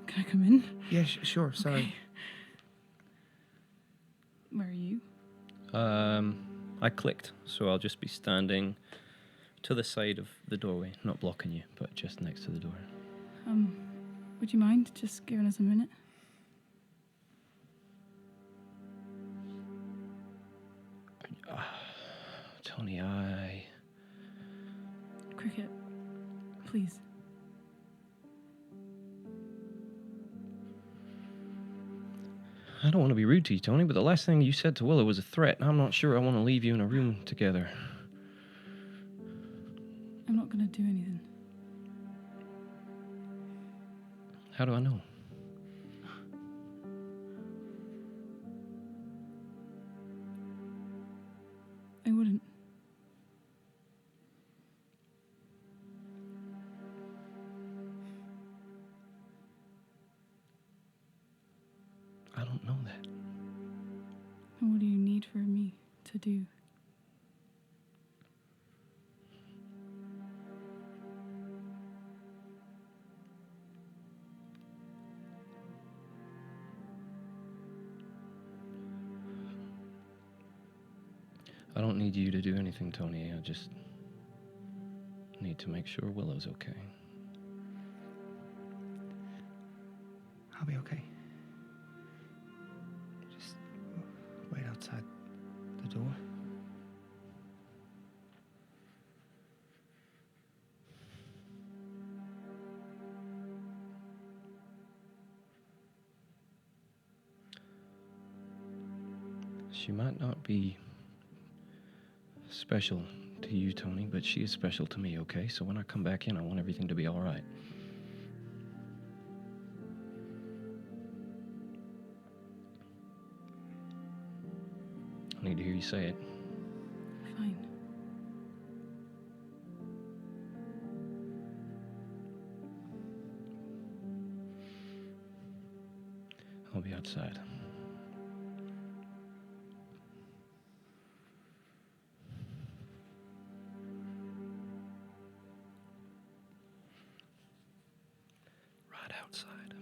Can I come in? Yeah, sure, sorry. Okay. Where are you? I clicked, so I'll just be standing to the side of the doorway, not blocking you, but just next to the door. Would you mind just giving us a minute? Tony, Cricket, please. I don't want to be rude to you, Tony, but the last thing you said to Willow was a threat, and I'm not sure I want to leave you in a room together. I'm not gonna do anything. How do I know? I wouldn't. I don't know that. And what do you need for me to do? I don't need you to do anything, Tony. I just need to make sure Willow's okay. I'll be okay. Just wait outside the door. She might not be special to you, Tony, but she is special to me, okay? So when I come back in, I want everything to be all right. I need to hear you say it. Fine. I'll be outside. Right outside.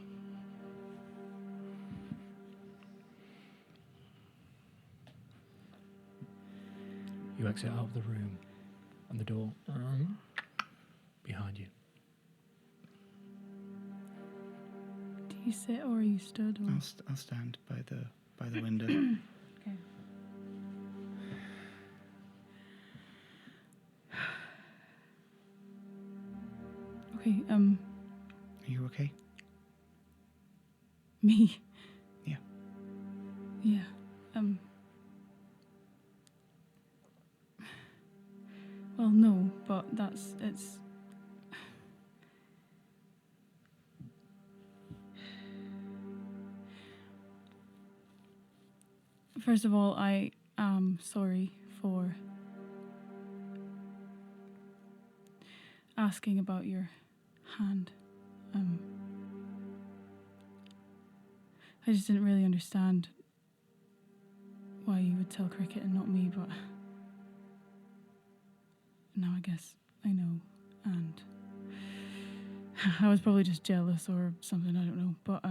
You exit out of the room, and the door behind you. Do you sit or are you stood? Or? I'll stand by the window. Okay. Okay. Are you okay? Me. Yeah. Yeah. Well, no, but it's. First of all, I am sorry for asking about your hand. I just didn't really understand why you would tell Cricket and not me, but now I guess I know, and I was probably just jealous or something, I don't know, but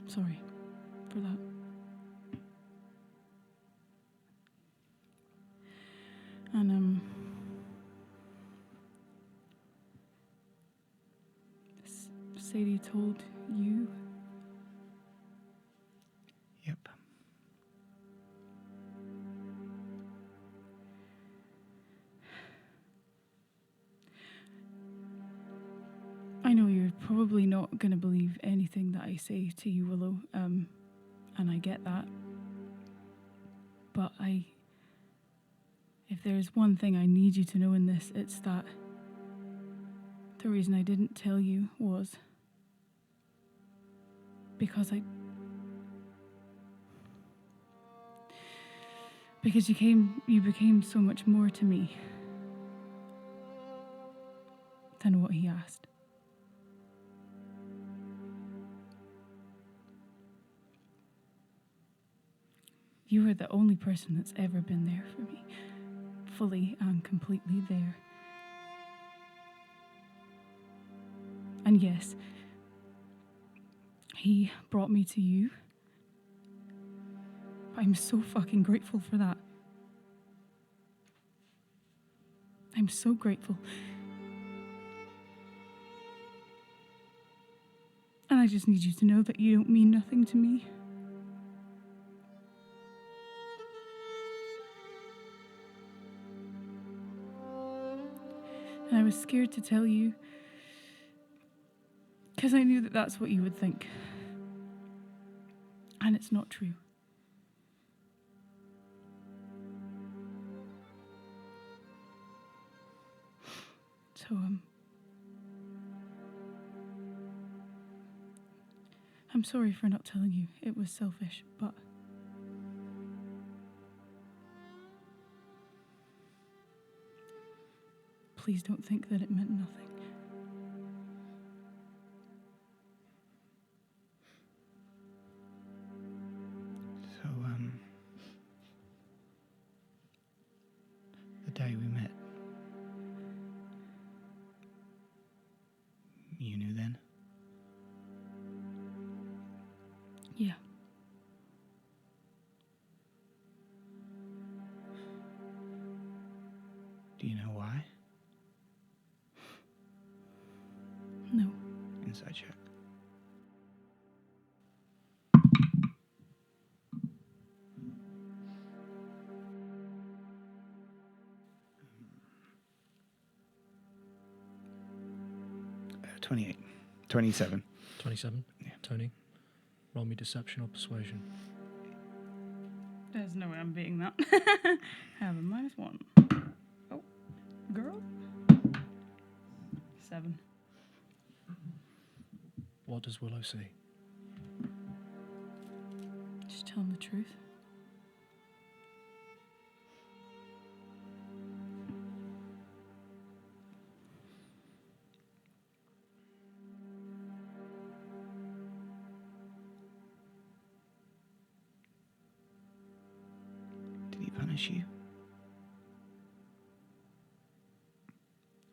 sorry for that. And Sadie told you? Yep. I know you're probably not going to believe anything that I say to you, Willow, and I get that. But if there's one thing I need you to know in this, it's that the reason I didn't tell you was because you became so much more to me. than what he asked. You are the only person that's ever been there for me, fully and completely there. And yes, he brought me to you. I'm so fucking grateful for that. I'm so grateful. And I just need you to know that you don't mean nothing to me. And I was scared to tell you because I knew that that's what you would think. And it's not true. So, I'm sorry for not telling you. It was selfish, but please don't think that it meant nothing. So, the day we met, you knew then? Yeah. Do you know why? No. Inside check. Uh, 28. 27. 27. Yeah. Tony, roll me deception or persuasion. There's no way I'm beating that. I have a -1. Oh, girl. 7. What does Willow see? Just tell him the truth. Did he punish you?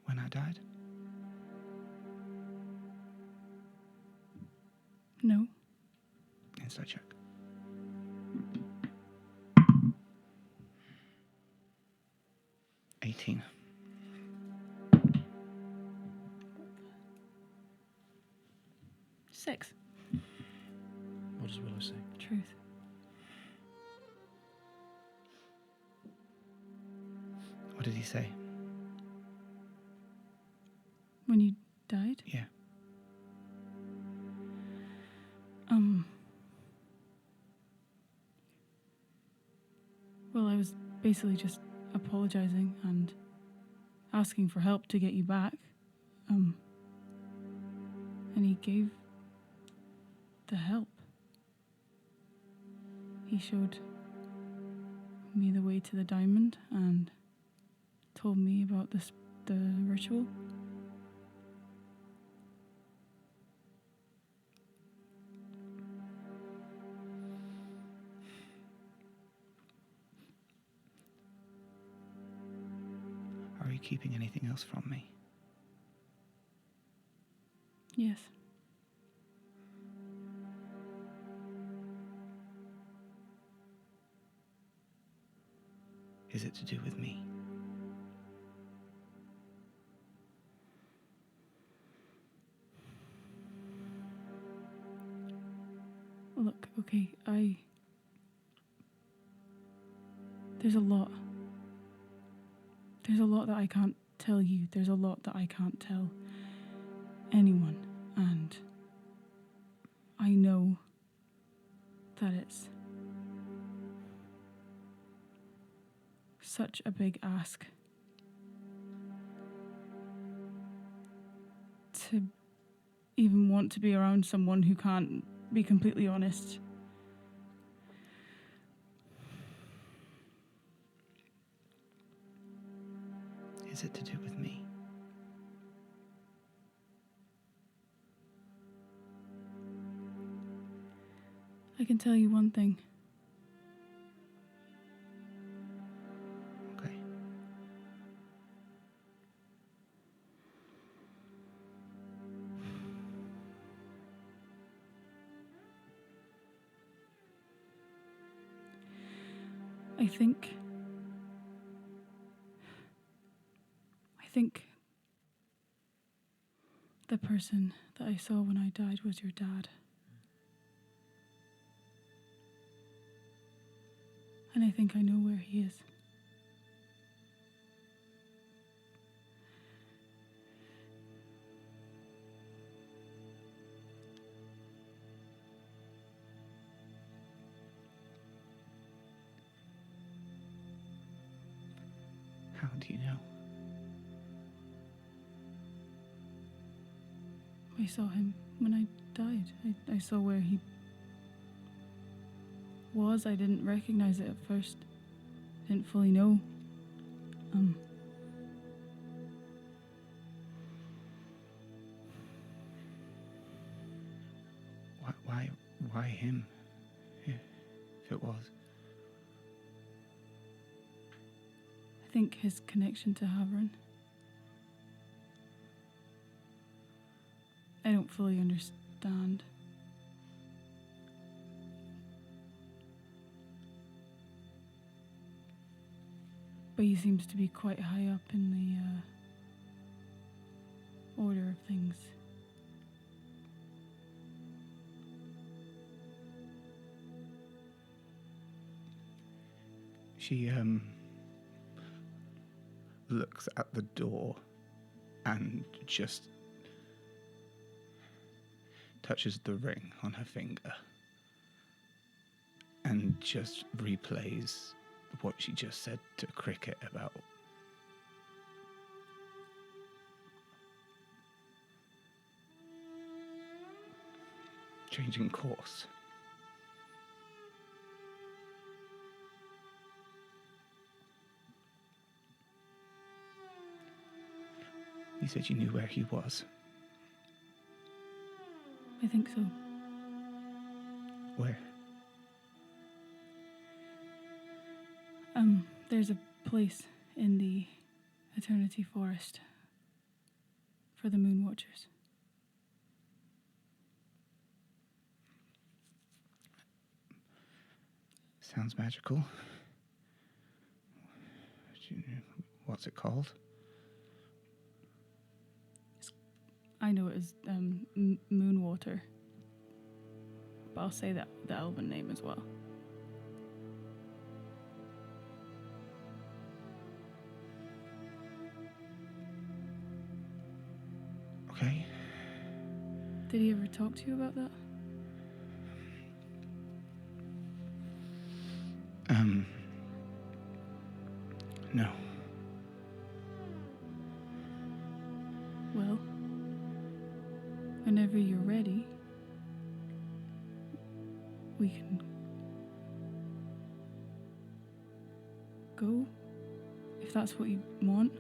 When I died? No. Inside check. $18. 6. What does Willow see? Truth. What did he say? When you died? Yeah. Well, I was basically just apologizing and asking for help to get you back. And he gave the help. He showed me the way to the diamond and told me about the ritual. Are you keeping anything else from me? Yes. Is it to do with me? Look, okay, There's a lot. There's a lot that I can't tell you. There's a lot that I can't tell anyone. And I know that it's such a big ask to even want to be around someone who can't be completely honest. Is it to do with me? can tell you one thing. Okay. I think the person that I saw when I died was your dad. And I think I know where he is. How do you know? I saw him when I died. I saw where he was. I didn't recognize it at first. Didn't fully know. Why him? If it was. I think his connection to Havern. I don't fully understand. But he seems to be quite high up in the order of things. She looks at the door and just touches the ring on her finger and just replays what she just said to Cricket about changing course. You said you knew where he was. I think so. Where? There's a place in the Eternity Forest for the Moon Watchers. Sounds magical. What's it called? I know it is Moonwater, but I'll say that the elven name as well. Okay. Did he ever talk to you about that? No. Well, whenever you're ready, we can go, if that's what you want.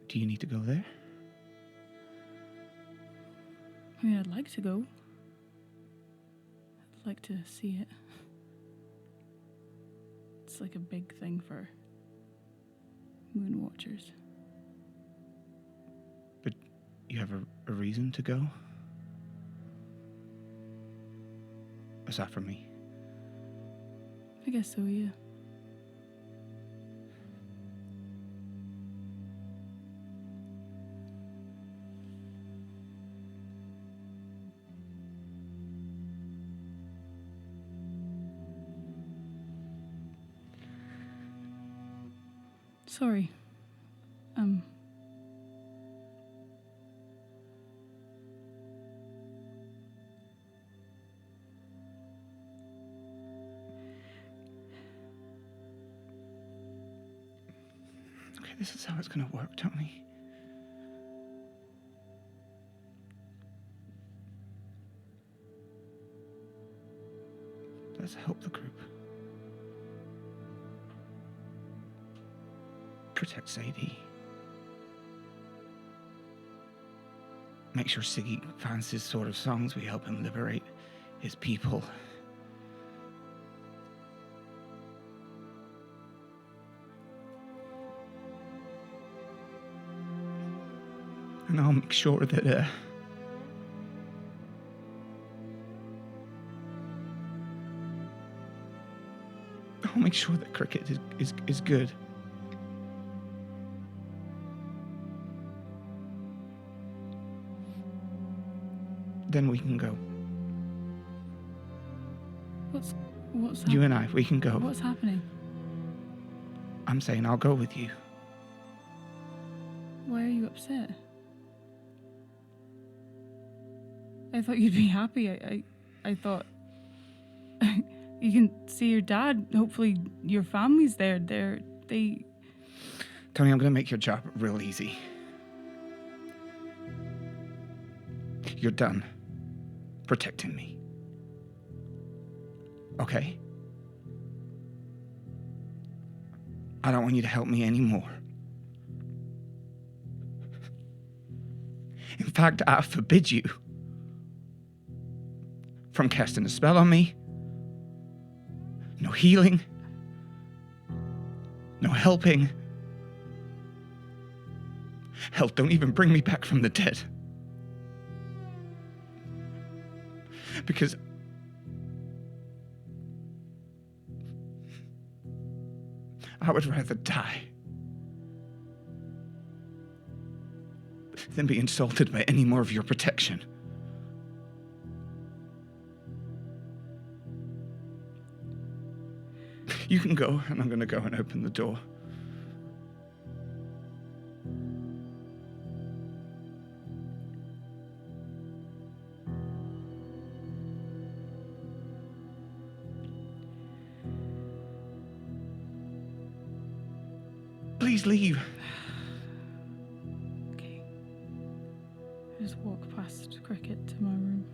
Do you need to go there? I mean, I'd like to go. I'd like to see it. It's like a big thing for Moon Watchers. But you have a reason to go? Aside from me? I guess so, yeah. Sorry. Okay, this is how it's gonna work, Tony. Let's help the group. Protect Sadie. make sure Siggy finds his sort of songs. We help him liberate his people. And I'll make sure that Cricket is good. Then we can go. What's You and I, we can go. What's happening? I'm saying I'll go with you. Why are you upset? I thought you'd be happy. I thought you can see your dad. Hopefully your family's there. They Tony, I'm gonna make your job real easy. You're done protecting me. Okay? I don't want you to help me anymore. In fact, I forbid you from casting a spell on me. No healing. No helping. Hell, don't even bring me back from the dead. Because I would rather die than be insulted by any more of your protection. You can go, and I'm going to go and open the door. Please leave. Okay. I just walk past Cricket to my room.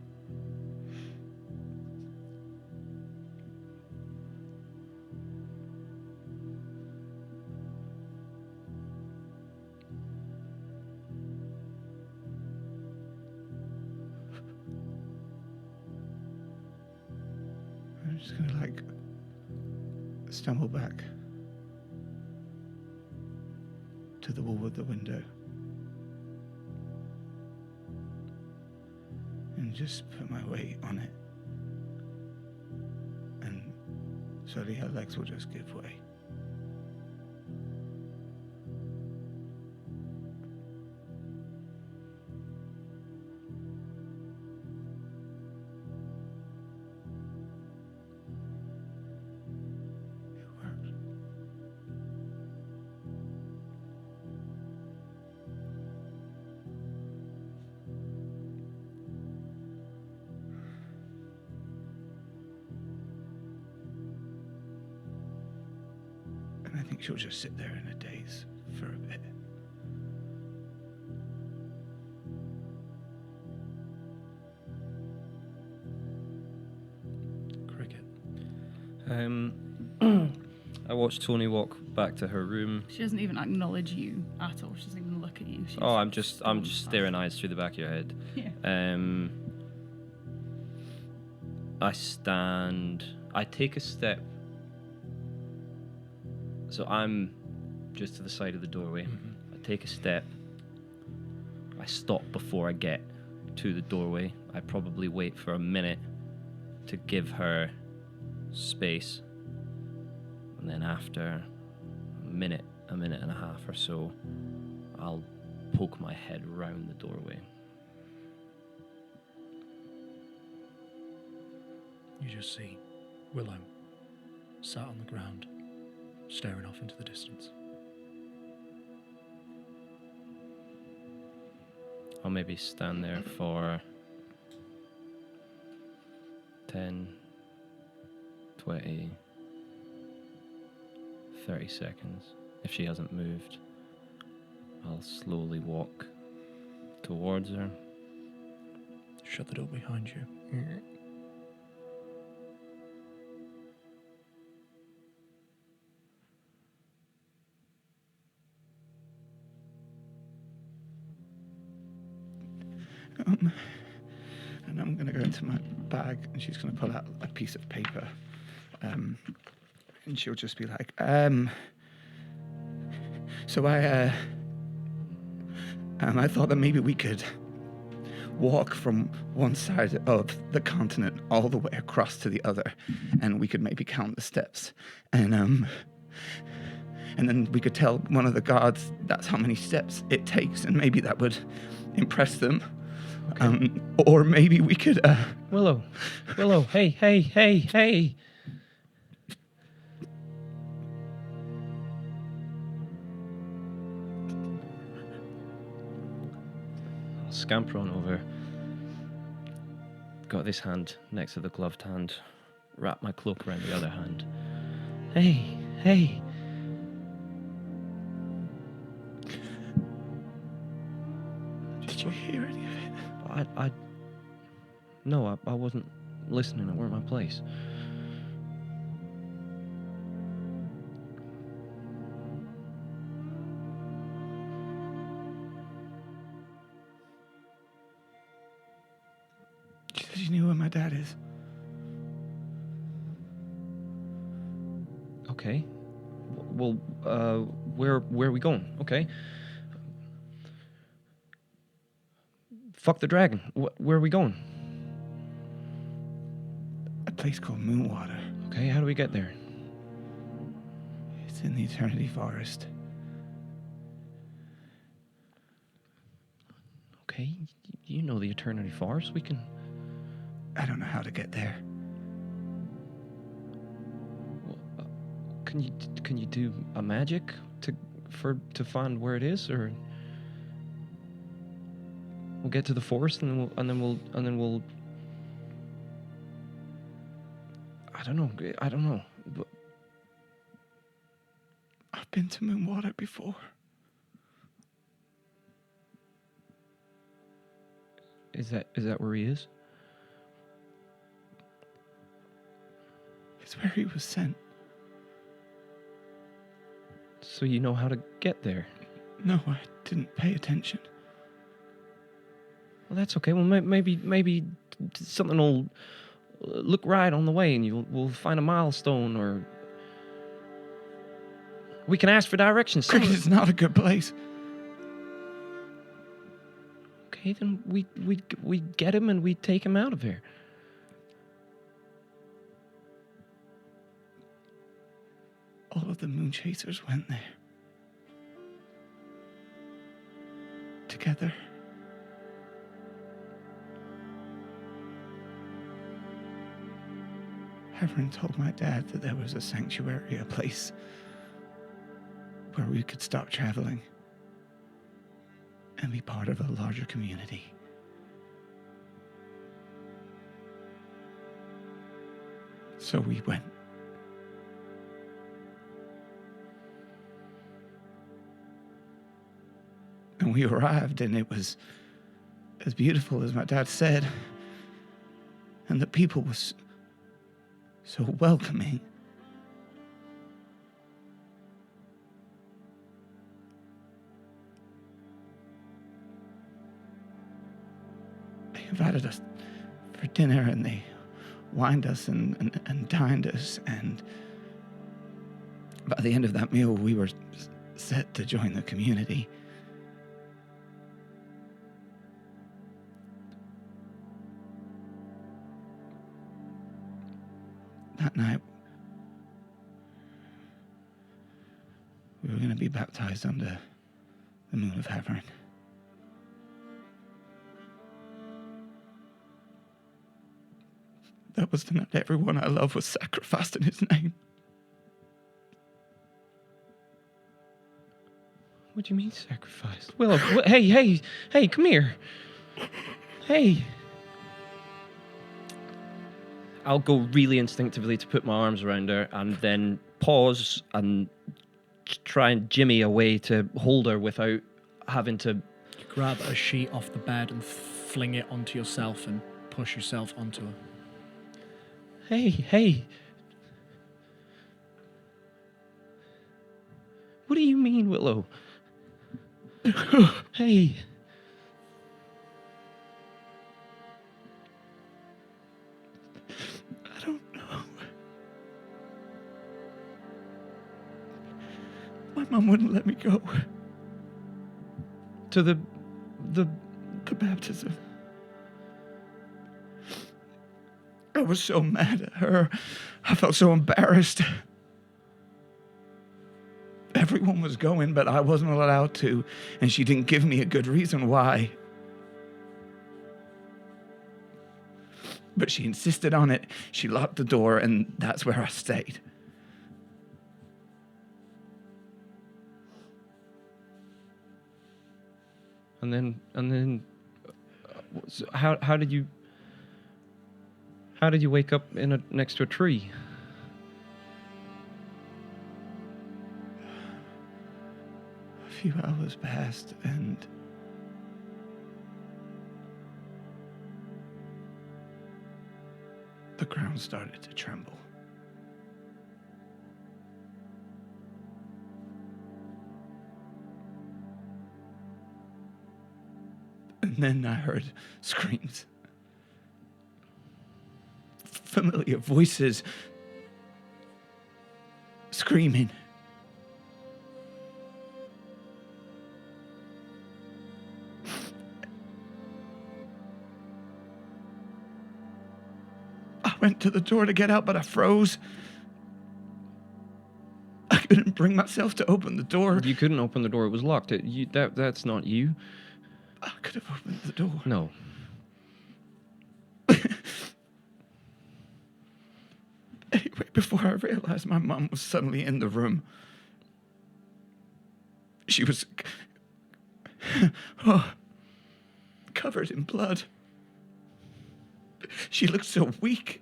I'm just going to stumble back to the wall of the window and just put my weight on it, and slowly her legs will just give way. It worked. And I think she'll just sit there in a daze for a bit. Cricket. I watched Tony walk back to her room. She doesn't even acknowledge you at all. She doesn't even look at you. She's Oh, I'm just staring eyes through the back of your head. Yeah. I take a step. So I'm just to the side of the doorway. I take a step. I stop before I get to the doorway. I probably wait for a minute to give her space. And then after a minute and a half or so, I'll poke my head round the doorway. You just see Willow sat on the ground, staring off into the distance. I'll maybe stand there for 10, 20, 30 seconds. If she hasn't moved, I'll slowly walk towards her. Shut the door behind you. And I'm going to go into my bag, and she's going to pull out a piece of paper. And she'll just be like, so I thought that maybe we could walk from one side of the continent all the way across to the other, and we could maybe count the steps, and then we could tell one of the guards that's how many steps it takes, and maybe that would impress them. Okay. Or maybe we could Willow, hey. I'll scamper on over. Got this hand next to the gloved hand. Wrap my cloak around the other hand. Hey. Did you hear any of it? No, I wasn't listening. It weren't my place. She said you knew where my dad is. Okay. Well, where are we going? Okay. Fuck the dragon. Where are we going? A place called Moonwater. Okay, how do we get there? It's in the Eternity Forest. Okay, you know the Eternity Forest. We can. I don't know how to get there. Can you do a magic to find where it is, or we'll get to the forest and then we'll. I don't know. But I've been to Moonwater before. Is that where he is? It's where he was sent. So you know how to get there? No, I didn't pay attention. Well, that's okay. Well, maybe something will look right on the way, and we'll find a milestone, or we can ask for directions. Cricket is not a good place. Okay, then we get him and we take him out of here. All of the moon chasers went there. Together. Everyone told my dad that there was a sanctuary, a place where we could stop traveling and be part of a larger community. So we went. And we arrived, and it was as beautiful as my dad said. And the people was so welcoming. They invited us for dinner, and they wined us and dined us, and by the end of that meal, we were set to join the community. That night, we were going to be baptized under the moon of Havern. That was the night everyone I love was sacrificed in his name. What do you mean sacrificed? Willow, hey, come here. Hey. I'll go really instinctively to put my arms around her and then pause and try and jimmy a way to hold her without having to... You grab a sheet off the bed and fling it onto yourself and push yourself onto her. Hey. What do you mean, Willow? Hey. I don't know. My mom wouldn't let me go To the baptism. I was so mad at her. I felt so embarrassed. Everyone was going, but I wasn't allowed to, and she didn't give me a good reason why. But she insisted on it. She locked the door, and that's where I stayed. And then, so how did you wake up next to a tree? A few hours passed, and the ground started to tremble. And then I heard screams. Familiar voices screaming. I went to the door to get out, but I froze. I couldn't bring myself to open the door. You couldn't open the door; it was locked. That's not you. I could have opened the door. No. Anyway, before I realized my mom was suddenly in the room, she was covered in blood. She looked so weak.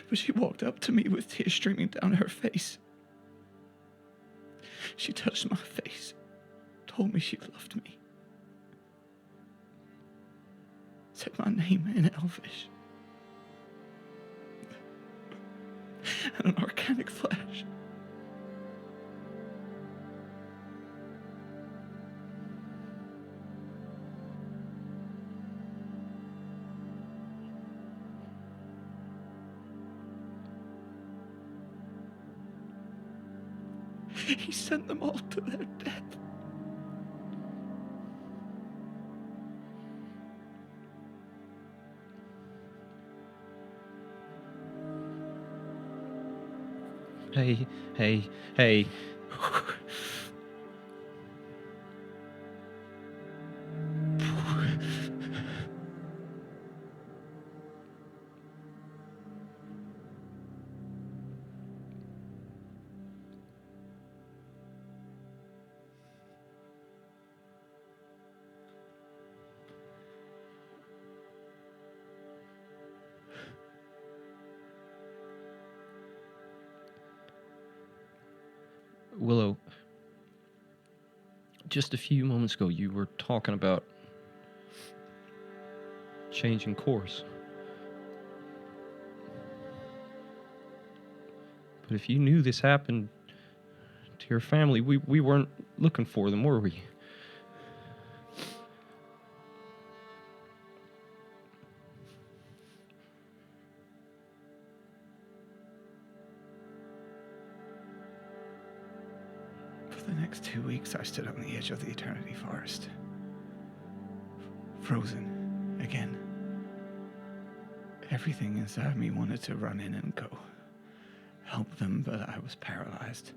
But she walked up to me with tears streaming down her face. She touched my face, told me she loved me. Said my name in Elvish. And an organic flash. He sent them all to their death. Hey. Willow, just a few moments ago, you were talking about changing course. But if you knew this happened to your family, we weren't looking for them, were we? For the next 2 weeks, I stood on the edge of the Eternity Forest. Frozen again. Everything inside me wanted to run in and go. Help them, but I was paralyzed.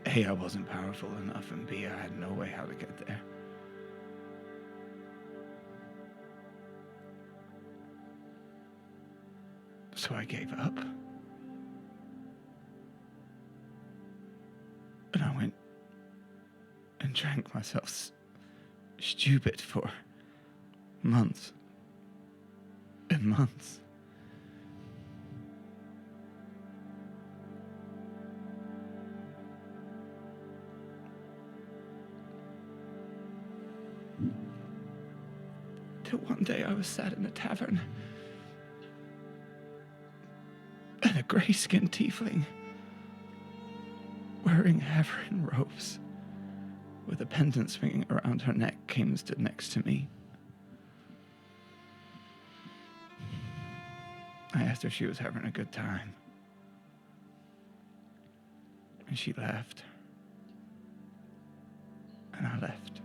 A, I wasn't powerful enough, and B, I had no way how to get there. So I gave up. And I went and drank myself stupid for months and months. Till one day I was sat in a tavern, and a gray-skinned tiefling wearing Havrin robes with a pendant swinging around her neck, came and stood next to me. I asked her if she was having a good time. And she laughed. And I left.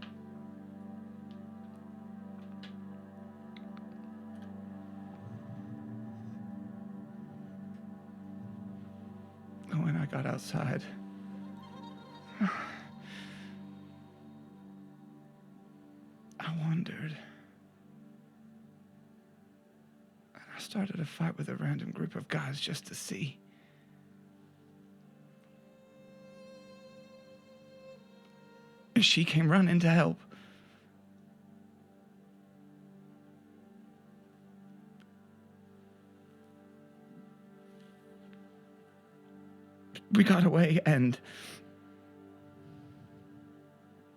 And when I got outside, I wondered. And I started a fight with a random group of guys just to see. And she came running to help. We got away and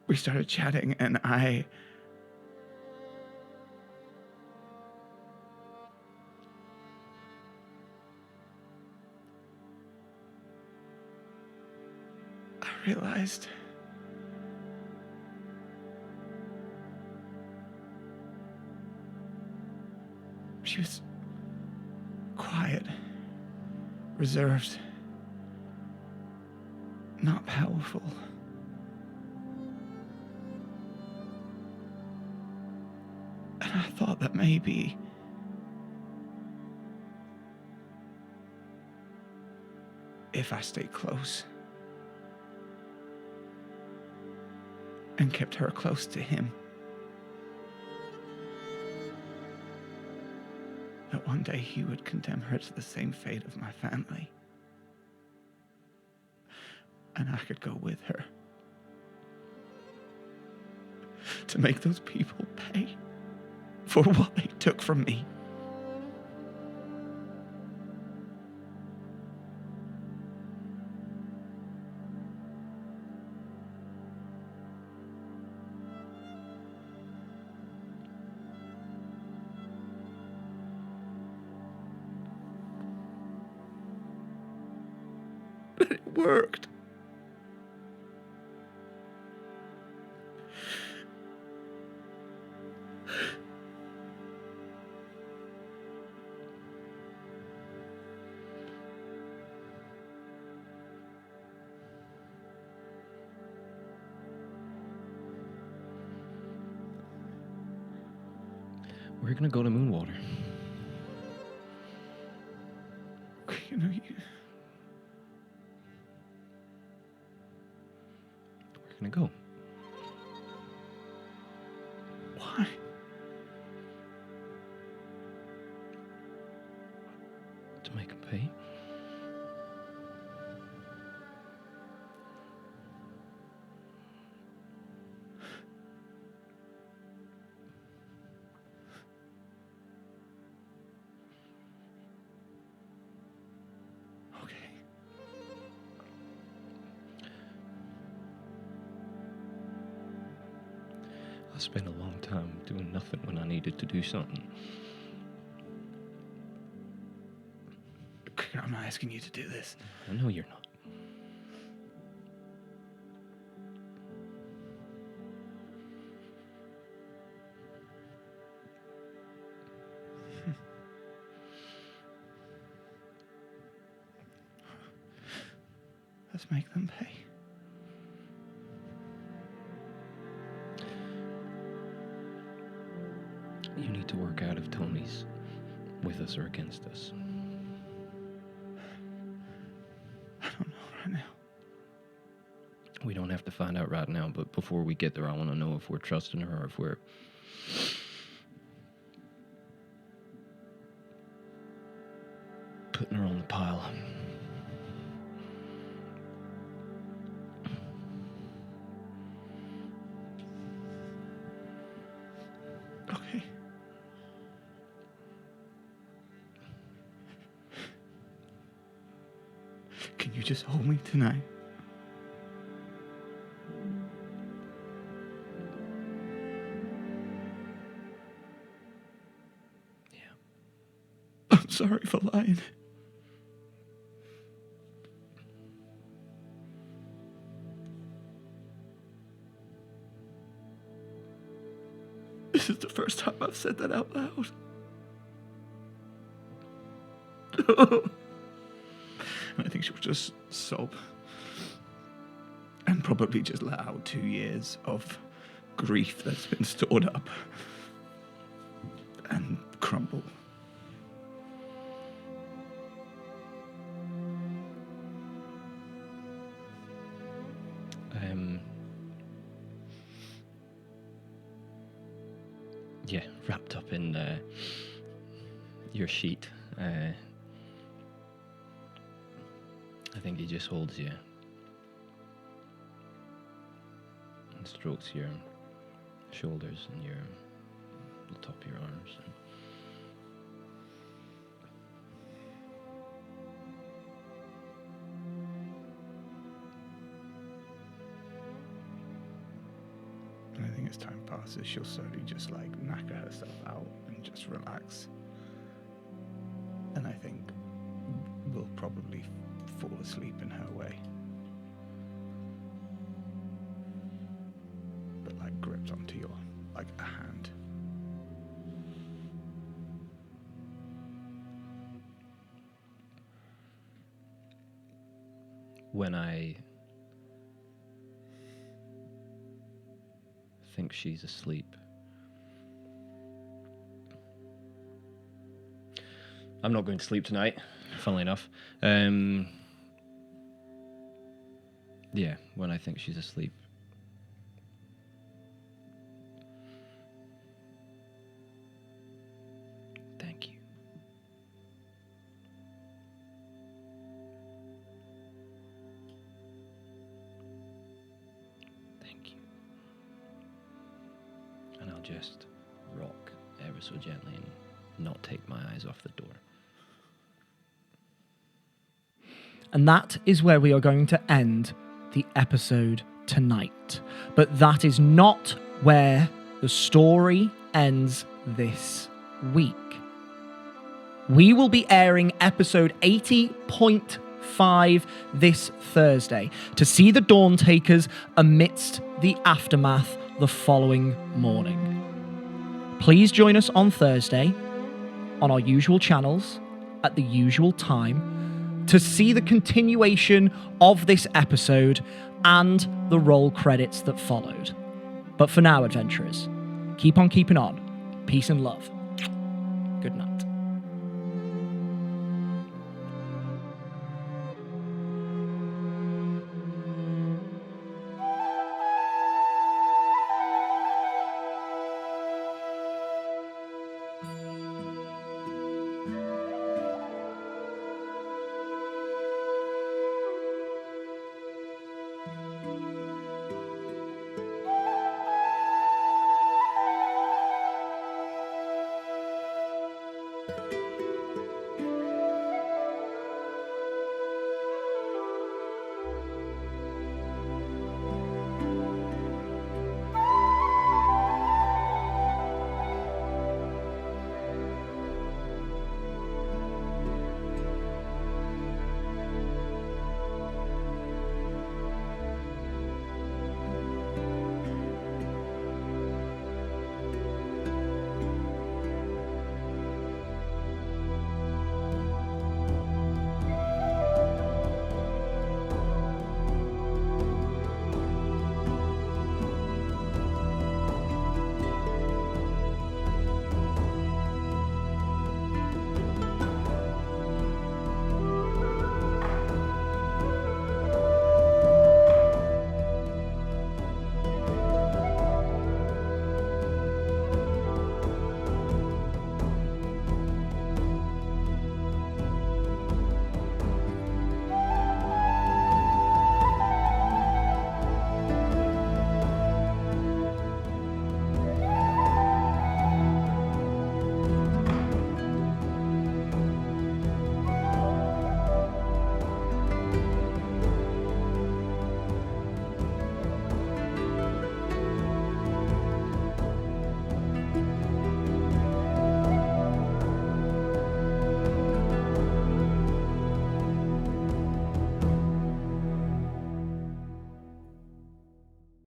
we started chatting, and I realized she was quiet, reserved, not powerful. And I thought that maybe if I stayed close and kept her close to him, that one day he would condemn her to the same fate of my family. And I could go with her to make those people pay for what they took from me. But it worked. We're gonna go to Moonwater. You know, We're gonna go. why? To make him pay. Okay. I spent a long time doing nothing when I needed to do something. I'm not asking you to do this. I know you're not. Let's make them pay. You need to work out if Tony's with us or against us. I don't know right now. We don't have to find out right now, but before we get there, I want to know if we're trusting her or if we're putting her on the pile. Okay. Can you just hold me tonight? Yeah. I'm sorry for lying. This is the first time I've said that out loud. I think she'll just sob. And probably just let out 2 years of grief that's been stored up. And crumble. Yeah, wrapped up in your sheet. I think he just holds you and strokes your shoulders and the top of your arms. And I think as time passes, she'll slowly just like knacker herself out and just relax. And I think we'll probably fall asleep in her way. But like gripped onto your, like a hand. When I think she's asleep, I'm not going to sleep tonight, funnily enough. Yeah, when I think she's asleep. Thank you. Thank you. And I'll just rock ever so gently and not take my eyes off the door. And that is where we are going to end the episode tonight. But that is not where the story ends this week. We will be airing episode 80.5 this Thursday to see the Dawn Takers amidst the aftermath the following morning. Please join us on Thursday on our usual channels at the usual time to see the continuation of this episode and the roll credits that followed. But for now, adventurers, keep on keeping on. Peace and love.